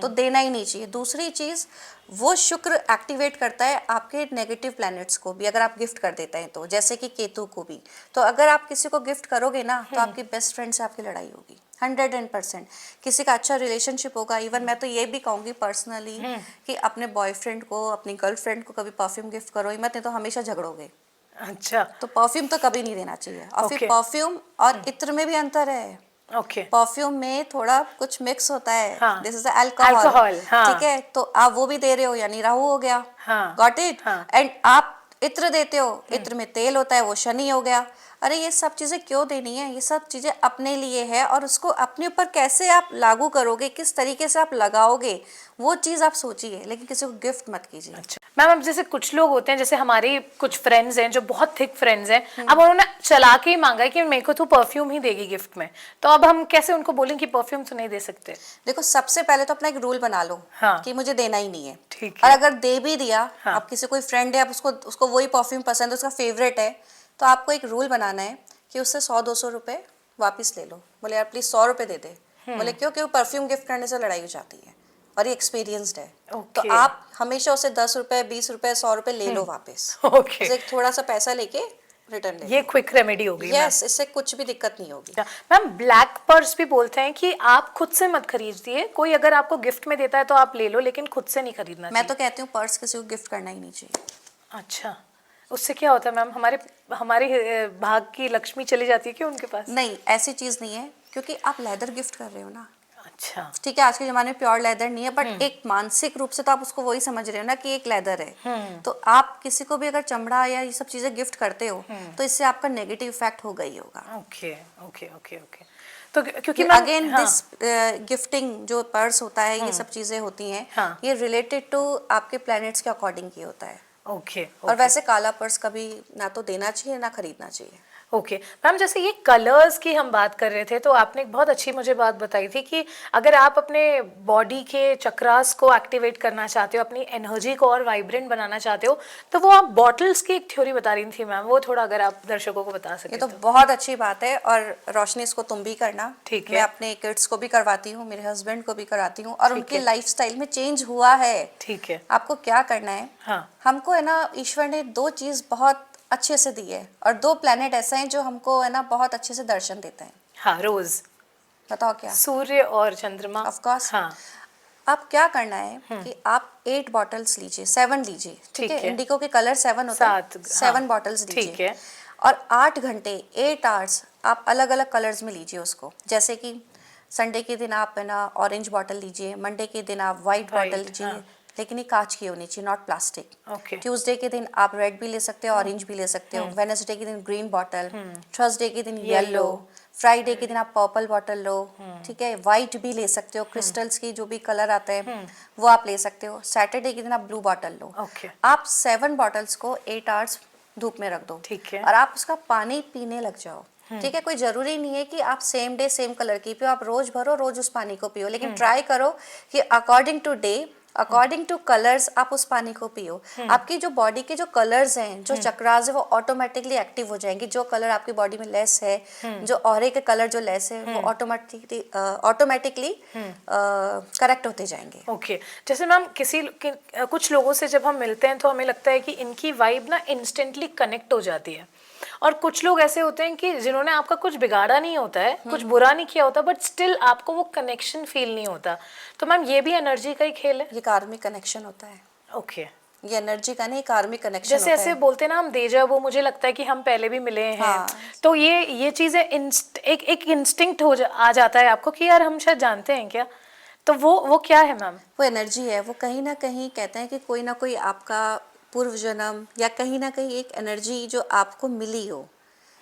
तो देना ही नहीं चाहिए। दूसरी चीज, वो शुक्र एक्टिवेट करता है आपके नेगेटिव प्लैनेट्स को भी, अगर आप गिफ्ट कर देते हैं तो, जैसे कि केतु को भी। तो अगर आप किसी को गिफ्ट करोगे ना, तो आपकी बेस्ट फ्रेंड से आपकी लड़ाई होगी 100%। किसी का अच्छा रिलेशनशिप होगा। इवन मैं तो ये भी कहूंगी पर्सनली कि अपने बॉयफ्रेंड को, अपनी गर्लफ्रेंड को कभी परफ्यूम गिफ्ट करो ही मत, नहीं तो हमेशा झगड़ोगे। अच्छा। तो परफ्यूम तो कभी नहीं देना चाहिए। और फिर Okay. परफ्यूम और इत्र में भी अंतर है। ओके। परफ्यूम में थोड़ा कुछ मिक्स होता है, हाँ। दिस इज अल्कोहल, अल्कोहल, हाँ। ठीक है? तो आप वो भी दे रहे हो, यानी राहु हो गया। हाँ। Got it? हाँ। एंड आप इत्र देते हो, इत्र में तेल होता है, वो शनि हो गया। अरे ये सब चीजें क्यों देनी है? ये सब चीजें अपने लिए है, और उसको अपने ऊपर कैसे आप लागू करोगे, किस तरीके से आप लगाओगे, वो चीज आप सोचिए, लेकिन किसी को गिफ्ट मत कीजिए। अच्छा मैम, अब जैसे कुछ लोग होते हैं, जैसे हमारे कुछ फ्रेंड्स हैं जो बहुत थिक फ्रेंड्स हैं, अब उन्होंने चला के ही मांगा है कि मेरे को तो परफ्यूम ही देगी गिफ्ट में, तो अब हम कैसे उनको बोलें कि परफ्यूम तो नहीं दे सकते? देखो, सबसे पहले तो अपना एक रूल बना लो कि मुझे देना ही नहीं है। ठीक और है। अगर दे भी दिया, आप किसी कोई फ्रेंड है, आप उसको वही परफ्यूम पसंद है, उसका फेवरेट है, तो आपको एक रूल बनाना है कि उससे 100-200 रुपए वापस ले लो। बोले यार प्लीज 100 रुपए दे दे। बोले क्यों? क्यों? परफ्यूम गिफ्ट करने से लड़ाई हो जाती है, और ये एक्सपीरियंस्ड है। तो आप हमेशा उसे 10 रुपए, 20 रुपए, 100 रुपए ले लो वापस। ओके। थोड़ा सा पैसा लेके रिटर्न ले ये क्विक रेमेडी होगी। यस, इससे कुछ भी दिक्कत नहीं होगी। मैम ब्लैक पर्स भी बोलते हैं कि आप खुद से मत खरीदिए, कोई अगर आपको गिफ्ट में देता है तो आप ले लो, लेकिन खुद से नहीं खरीदना चाहिए। मैं तो कहती हूँ पर्स किसी को गिफ्ट करना ही नहीं चाहिए। अच्छा, उससे क्या होता है मैम? हमारी भाग की लक्ष्मी चली जाती है क्या उनके पास? नहीं, ऐसी चीज नहीं है, क्योंकि आप लेदर गिफ्ट कर रहे हो ना। अच्छा। ठीक है, आज के जमाने में प्योर लेदर नहीं है, बट एक मानसिक रूप से तो आप उसको वही समझ रहे हो ना कि एक लेदर है। तो आप किसी को भी अगर चमड़ा या ये सब चीजें गिफ्ट करते हो, तो इससे आपका नेगेटिव इफेक्ट हो गई होगा। Okay okay okay okay. तो क्योंकि अगेन दिस गिफ्टिंग जो पर्स होता है, ये सब चीजें होती हैं, ये रिलेटेड टू आपके प्लैनेट्स के अकॉर्डिंग ही होता है। ओके। और वैसे काला पर्स कभी ना तो देना चाहिए ना खरीदना चाहिए। ओके मैम, जैसे ये कलर्स की हम बात कर रहे थे, तो आपने एक बहुत अच्छी मुझे बात बताई थी कि अगर आप अपने बॉडी के चक्रास को एक्टिवेट करना चाहते हो, अपनी एनर्जी को और वाइब्रेंट बनाना चाहते हो, तो वो आप बॉटल्स की एक थ्योरी बता रही थी मैम, वो थोड़ा अगर आप दर्शकों को बता सके। ये तो बहुत अच्छी बात है, और रोशनी इसको तुम भी करना। ठीक है। मैं अपने किड्स को भी करवाती हूँ, मेरे हस्बैंड को भी करवाती हूँ, और उनके लाइफस्टाइल में चेंज हुआ है। ठीक है। आपको क्या करना है, हमको है ना, ईश्वर ने 2 चीज बहुत अच्छे से दी है, और 2 प्लैनेट ऐसे हैं जो हमको है ना बहुत अच्छे से दर्शन देते हैं। हाँ, रोज। बताओ क्या? सूर्य और चंद्रमा। Of course. हाँ। आप क्या करना है कि आप 8 बॉटल्स लीजिए, 7 लीजिए, ठीक है? इंडिको के कलर 7 होते हैं, 7 बॉटल्स लीजिए। ठीक है। और 8 घंटे, 8 आवर्स आप अलग अलग कलर्स में लीजिए उसको। जैसे कि संडे के दिन आप है ना ऑरेंज बॉटल लीजिए, मंडे के दिन आप वाइट बॉटल लीजिए, लेकिन ये कांच की होनी चाहिए, नॉट प्लास्टिक। ट्यूसडे के दिन आप रेड भी ले सकते हो, ऑरेंज भी ले सकते हो। वेडनेसडे के दिन ग्रीन बॉटल, थर्सडे के दिन येलो, फ्राइडे के दिन आप पर्पल बॉटल लो, ठीक है? वाइट भी ले सकते हो, क्रिस्टल्स की जो भी कलर आते हैं वो आप ले सकते हो। सैटरडे के दिन आप ब्लू बॉटल लो। आप 7 बॉटल्स को 8 आवर्स धूप में रख दो, ठीक है? और आप उसका पानी पीने लग जाओ, ठीक है? कोई जरूरी नहीं है कि आप सेम डे सेम कलर की पियो, आप रोज भरो, रोज उस पानी को पियो, लेकिन ट्राई करो कि according to day, according to colours आप उस पानी को पियो। आपकी जो बॉडी के जो कलर्स हैं, जो चक्रास है, वो ऑटोमेटिकली एक्टिव हो जाएंगे। जो कलर आपकी बॉडी में लेस है, जो ऑरे के कलर जो लेस है, वो ऑटोमेटिकली करेक्ट होते जाएंगे। ओके। जैसे मैम कुछ लोगों से जब हम मिलते हैं तो हमें लगता है कि इनकी वाइब ना इंस्टेंटली कनेक्ट हो जाती है, और कुछ लोग ऐसे होते हैं कि जिन्होंने आपका कुछ बिगाड़ा नहीं होता है, कुछ बुरा नहीं किया होता, बट स्टिल आपको वो कनेक्शन फील नहीं होता। तो मैम ये भी एनर्जी का ही खेल है? ये कार्मिक कनेक्शन होता है। ओके। ये एनर्जी का नहीं, कार्मिक कनेक्शन जैसे होता ऐसे है। बोलते हैं ना हम डेजा वो, मुझे लगता है कि हम पहले भी मिले हैं। हाँ। तो ये चीजें एक इंस्टिंक्ट आ जाता है आपको कि यार हम शायद जानते हैं क्या? तो वो क्या है मैम? वो एनर्जी है, वो कहीं ना कहीं कहते हैं कि कोई ना कोई आपका पूर्व जन्म या कहीं ना कहीं एक एनर्जी जो आपको मिली हो,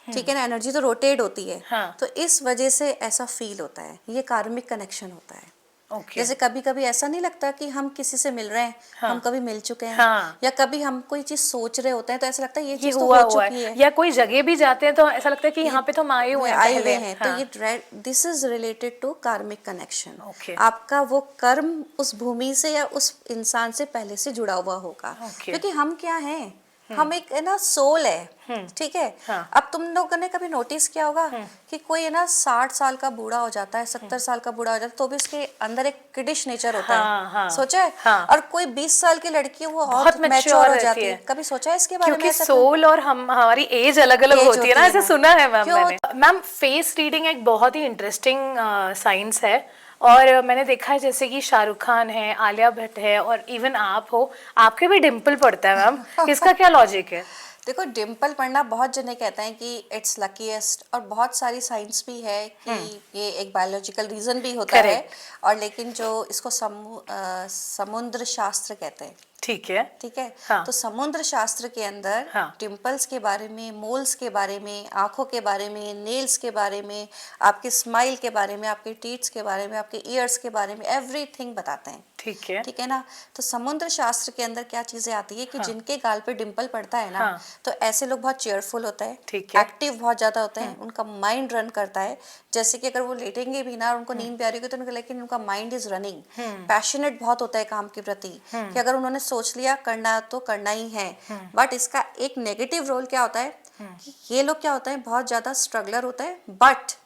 ठीक है ना। एनर्जी तो रोटेट होती है। हाँ। तो इस वजह से ऐसा फील होता है, ये कार्मिक कनेक्शन होता है। ओके। जैसे कभी कभी ऐसा नहीं लगता कि हम किसी से मिल रहे हैं, हाँ। हम कभी मिल चुके हैं। हाँ। या कभी हम कोई चीज सोच रहे होते हैं तो ऐसा लगता है ये चीज तो हुआ हो हुआ चुकी है। या कोई जगह भी जाते हैं तो ऐसा लगता है कि यहाँ पे तो हम आए हुए हैं आए पहले। हुए हैं। हाँ। तो ये this is related to karmic connection. Okay. आपका वो कर्म उस भूमि से या उस इंसान से पहले से जुड़ा हुआ होगा। Okay. क्योंकि हम क्या हैं, हम एक है ना सोल है, ठीक है। हाँ। अब तुम लोगों ने कभी नोटिस किया होगा कि कोई है ना 60 साल का बूढ़ा हो जाता है, 70 साल का बूढ़ा हो जाता है, तो भी उसके अंदर एक किडिश नेचर होता हाँ, है। हाँ, सोचा है? हाँ। और कोई 20 साल की लड़की है वो बहुत बहुत mature मैच्योर हो रहती जाती है। है। कभी सोचा है इसके बारे में? क्योंकि ऐसा क्यों? सोल और हमारी एज अलग अलग Age होती है ना, होती है, ऐसे हाँ। सुना है मैम क्यों? मैंने। मैम फेस रीडिंग एक बहुत ही इंटरेस्टिंग साइंस है, और मैंने देखा है जैसे कि शाहरुख खान है, आलिया भट्ट है, और इवन आप हो, आपके भी डिम्पल पड़ता है मैम। इसका क्या लॉजिक है? देखो, डिम्पल पड़ना बहुत जने कहते हैं कि इट्स लकीएस्ट, और बहुत सारी साइंस भी है कि ये एक बायोलॉजिकल रीजन भी होता है। Correct. और लेकिन जो इसको समुद्र शास्त्र कहते हैं, ठीक है। ठीक है। हाँ। तो समुद्र शास्त्र के अंदर हाँ। डिम्पल्स के बारे में, मोल्स के बारे में, आंखों के बारे में, नेल्स के बारे में, आपके स्माइल के बारे में, आपके टीथ्स के बारे में, आपके ईयर्स के बारे में, एवरीथिंग बताते हैं। ठीक है। ठीक है ना। तो समुद्र शास्त्र के अंदर क्या चीजें आती है कि हाँ। जिनके गाल पे डिम्पल पड़ता है ना, हाँ। तो ऐसे लोग बहुत चेयरफुल होते हैं, ठीक है। एक्टिव बहुत ज्यादा होते हैं, उनका माइंड रन करता है। जैसे कि अगर वो लेटेंगे भी ना और उनको नींद भी आ रही होगी तो उनको, लेकिन उनका माइंड इज रनिंग, पैशनेट बहुत होता है काम के प्रति, कि अगर उन्होंने सोच लिया करना तो करना ही है। बट इसका एक नेगेटिव रोल क्या होता है कि ये लोग क्या होता है, बहुत ज्यादा स्ट्रगलर होता है बट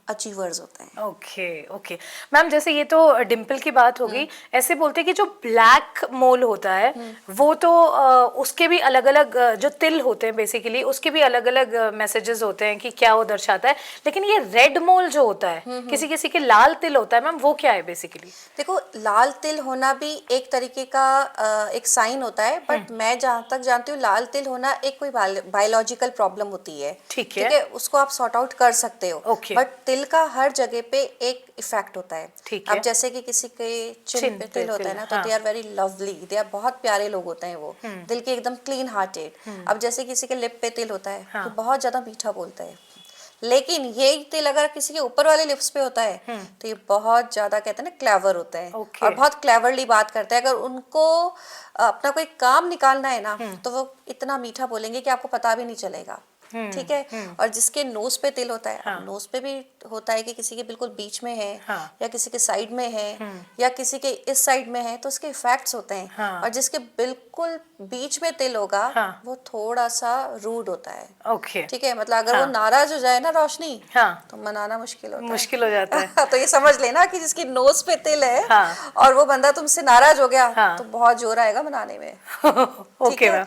अचीवर्स होते हैं। ओके ओके मैम, जैसे ये तो डिम्पल की बात हो गई। ऐसे बोलते हैं कि जो ब्लैक मोल होता है वो तो उसके भी अलग अलग जो तिल होते हैं बेसिकली, उसके भी अलग अलग मैसेजेस होते हैं कि क्या वो दर्शाता है। लेकिन ये रेड मोल जो होता है, किसी किसी के लाल तिल होता है मैम, वो क्या है बेसिकली? देखो, लाल तिल होना भी एक तरीके का एक साइन होता है, बट मैं जहाँ तक जानती हूँ लाल तिल होना एक कोई बायोलॉजिकल प्रॉब्लम होती है। ठीक है। उसको आप सॉर्ट आउट कर सकते हो। Okay. बट तिल का हर जगह पे एक इफेक्ट होता है। ठीक है। अब जैसे कि किसी के चिन पे तिल होता है ना, तो they are very lovely, they are बहुत प्यारे लोग होते हैं वो, दिल के एकदम क्लीन हार्टेड। अब जैसे किसी के लिप पे तिल होता है तो बहुत ज्यादा मीठा बोलता है। लेकिन ये तिल अगर किसी के ऊपर वाले लिप्स पे होता है तो ये बहुत ज्यादा कहते हैं ना क्लेवर होता है। Okay. और बहुत क्लेवरली बात करते हैं। अगर उनको अपना कोई काम निकालना है ना तो वो इतना मीठा बोलेंगे कि आपको पता भी नहीं चलेगा। ठीक है। और जिसके नोज पे तिल होता है, हाँ। नोज पे भी होता है कि किसी के बिल्कुल बीच में है, हाँ। या किसी के साइड में है, या किसी के इस साइड में है, तो उसके इफेक्ट्स होते हैं। हाँ। और जिसके बिल्कुल बीच में तिल होगा, हाँ। वो थोड़ा सा रूड होता है। ओके। ठीक है। मतलब अगर हाँ। वो नाराज हो जाए ना रोशनी, हाँ। तो मनाना मुश्किल होता मुश्किल हो जाता है। है। तो ये समझ लेना कि जिसकी नोज पे तिल है, हाँ। और वो बंदा तुमसे नाराज हो गया, हाँ। तो बहुत जोर आएगा मनाने में। ठीक ओके है? मैम।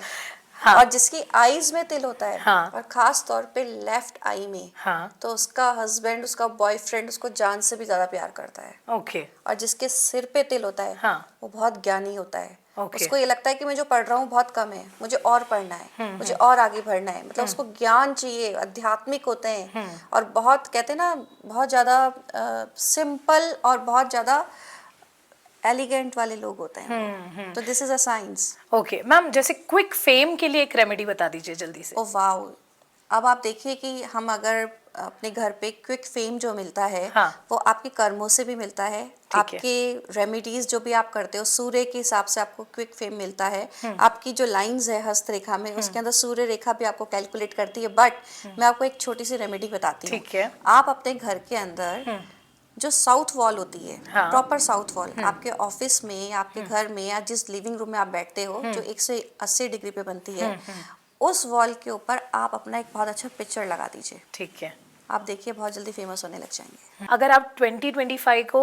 हाँ। और जिसकी आईज में तिल होता है, हाँ। और खास तौर पे लेफ्ट आई में, हाँ। तो उसका हस्बैंड, उसका बॉयफ्रेंड उसको जान से भी ज्यादा प्यार करता है। ओके। और जिसके सिर पे तिल होता है, हाँ। वो बहुत ज्ञानी होता है। Okay. उसको ये लगता है कि मैं जो पढ़ रहा हूँ बहुत कम है, मुझे और पढ़ना है, मुझे और आगे बढ़ना है। मतलब उसको ज्ञान चाहिए, आध्यात्मिक होते हैं, और बहुत कहते हैं ना बहुत ज्यादा सिंपल और बहुत ज्यादा एलिगेंट वाले लोग होते हैं। तो this is a science. Okay ma'am, जैसे क्विक फेम के लिए एक रेमेडी बता दीजिए जल्दी से। Oh wow. अब आप देखिए कि हम अगर अपने घर पे क्विक फेम जो मिलता है, हाँ। वो आपके कर्मों से भी मिलता है। आपके रेमेडीज जो भी आप करते हो सूर्य के हिसाब से आपको क्विक फेम मिलता है। आपकी जो लाइंस है हस्तरेखा में, उसके अंदर सूर्य रेखा भी आपको कैलकुलेट करती है। बट मैं आपको एक छोटी सी रेमेडी बताती हूँ। ठीक है। आप अपने घर के अंदर जो साउथ वॉल होती है, हाँ। प्रॉपर साउथ वॉल, आपके ऑफिस में, आपके घर में, या जिस लिविंग रूम में आप बैठते हो, जो 180 डिग्री पे बनती है, उस वॉल के ऊपर आप अपना एक बहुत अच्छा पिक्चर लगा दीजिए। ठीक है। आप देखिए बहुत जल्दी फेमस होने लग जाएंगे। अगर आप 2025 को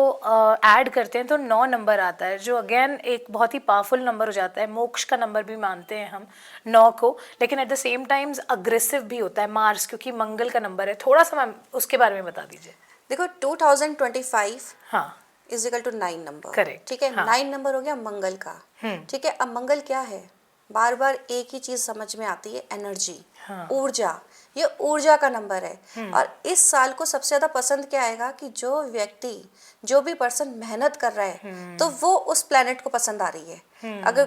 ऐड करते हैं तो 9 नंबर आता है, जो अगेन एक बहुत ही पावरफुल नंबर हो जाता है। मोक्ष का नंबर भी मानते हैं हम 9 को, लेकिन at the same times aggressive भी होता है मार्स, क्योंकि मंगल का नंबर है। थोड़ा सा मैम उसके बारे में बता दीजिए। देखो 2025 हाँ is equal to 9 number, Correct, ठीक है। हाँ। 9 नंबर हो गया मंगल का, ठीक है। अब मंगल क्या है, बार बार एक ही चीज समझ में आती है, एनर्जी, हाँ। ऊर्जा। ये ऊर्जा का नंबर है। और इस साल को सबसे ज्यादा पसंद क्या आएगा कि जो व्यक्ति, जो भी पर्सन मेहनत कर रहा है तो वो उस प्लेनेट को पसंद आ रही है। अगर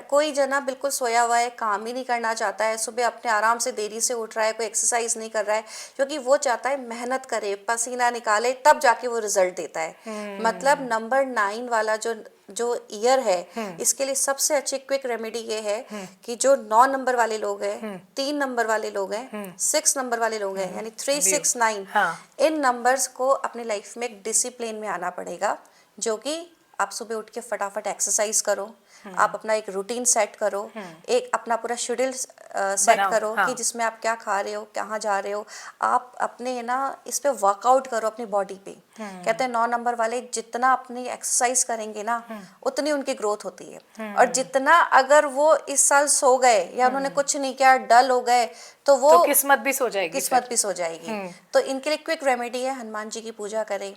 कोई जना बिल्कुल सोया हुआ है, काम ही नहीं करना चाहता है, सुबह अपने आराम से देरी से उठ रहा है, कोई एक्सरसाइज नहीं कर रहा है, क्योंकि वो चाहता है मेहनत करे, पसीना निकाले, तब जाके वो रिजल्ट देता है। मतलब नंबर 9 वाला जो ईयर है, इसके लिए सबसे अच्छी क्विक रेमेडी ये है कि जो 9 नंबर वाले लोग हैं, 3 नंबर वाले लोग हैं, 6 नंबर वाले लोग हैं, यानी 3, 6, 9, इन नंबर्स को अपनी लाइफ में एक डिसिप्लिन में आना पड़ेगा, जो कि आप सुबह उठ के फटाफट एक्सरसाइज करो, आप अपना एक रूटीन सेट करो, एक अपना पूरा शेड्यूल सेट करो कि जिसमें आप क्या खा रहे हो, कहाँ जा रहे हो, आप अपने ना इस पे वर्कआउट करो अपनी बॉडी पे। कहते हैं 9 नंबर वाले जितना अपनी एक्सरसाइज करेंगे ना, उतनी उनकी ग्रोथ होती है। और जितना अगर वो इस साल सो गए या उन्होंने कुछ नहीं किया, डल हो गए, तो वो तो किस्मत भी सो जाएगी, किस्मत भी सो जाएगी। तो इनके लिए क्विक रेमेडी है, हनुमान जी की पूजा करें,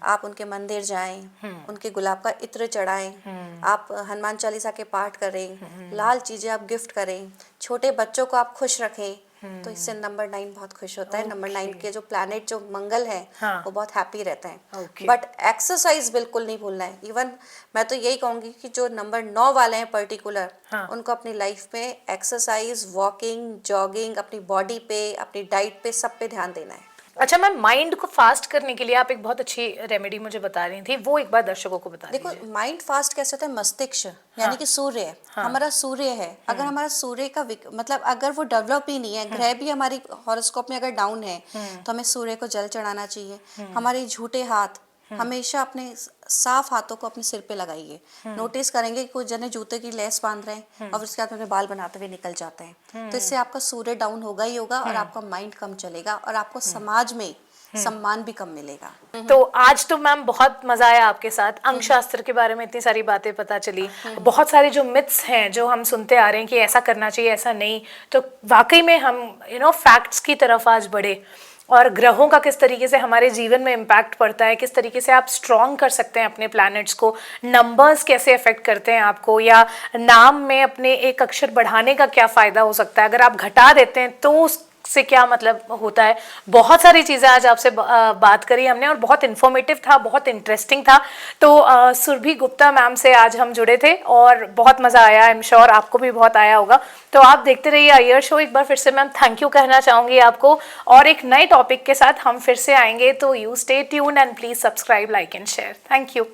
आप उनके मंदिर जाएं, उनके गुलाब का इत्र चढ़ाएं, आप हनुमान चालीसा के पाठ करें, लाल चीजें आप गिफ्ट करें, छोटे बच्चों को आप खुश रखें, तो इससे नंबर 9 बहुत खुश होता है। नंबर 9 के जो प्लैनेट जो मंगल है, वो बहुत हैप्पी रहते हैं। बट एक्सरसाइज बिल्कुल नहीं भूलना है। इवन मैं तो यही कहूंगी कि जो नंबर 9 वाले हैं पर्टिकुलर, उनको अपनी लाइफ में एक्सरसाइज, वॉकिंग, जॉगिंग, अपनी बॉडी पे, अपनी डाइट पे, सब पे ध्यान देना है। अच्छा मैम, माइंड को फास्ट करने के लिए आप एक बहुत अच्छी रेमेडी मुझे बता रही थी, वो एक बार दर्शकों को बता दीजिए। देखो माइंड फास्ट कैसे होता है, मस्तिष्क यानी कि सूर्य, हमारा सूर्य है, अगर हमारा सूर्य का मतलब अगर वो डेवलप ही नहीं है, ग्रह भी हमारी हॉरोस्कोप में अगर डाउन है, तो हमें सूर्य को जल चढ़ाना चाहिए। हमारे झूठे हाथ, हमेशा अपने साफ हाथों को अपने सिर पे लगाइए। नोटिस करेंगे कि कुछ जने जूते की लेस बांध रहे हैं और उसके बाद अपने बाल बनाते हुए निकल जाते हैं, तो इससे आपका सूर्य डाउन होगा ही होगा और आपका माइंड कम चलेगा और आपको समाज में सम्मान भी कम मिलेगा। तो आज तो मैम बहुत मजा आया आपके साथ, अंक शास्त्र के बारे में इतनी सारी बातें पता चली, बहुत सारे जो मिथ्स हैं जो हम सुनते आ रहे हैं कि ऐसा करना चाहिए, ऐसा नहीं, तो वाकई में हम फैक्ट्स की तरफ आज बढ़े, और ग्रहों का किस तरीके से हमारे जीवन में इम्पैक्ट पड़ता है, किस तरीके से आप स्ट्रॉन्ग कर सकते हैं अपने प्लैनेट्स को, नंबर्स कैसे अफेक्ट करते हैं आपको, या नाम में अपने एक अक्षर बढ़ाने का क्या फ़ायदा हो सकता है, अगर आप घटा देते हैं तो से क्या मतलब होता है। बहुत सारी चीज़ें आज आपसे बात करी हमने और बहुत इन्फॉर्मेटिव था, बहुत इंटरेस्टिंग था। तो सुरभि गुप्ता मैम से आज हम जुड़े थे और बहुत मज़ा आया, आई एम श्योर आपको भी बहुत आया होगा। तो आप देखते रहिए आईयर शो। एक बार फिर से मैम थैंक यू कहना चाहूँगी आपको, और एक नए टॉपिक के साथ हम फिर से आएंगे। तो you stay tuned and please subscribe, like and share. Thank you.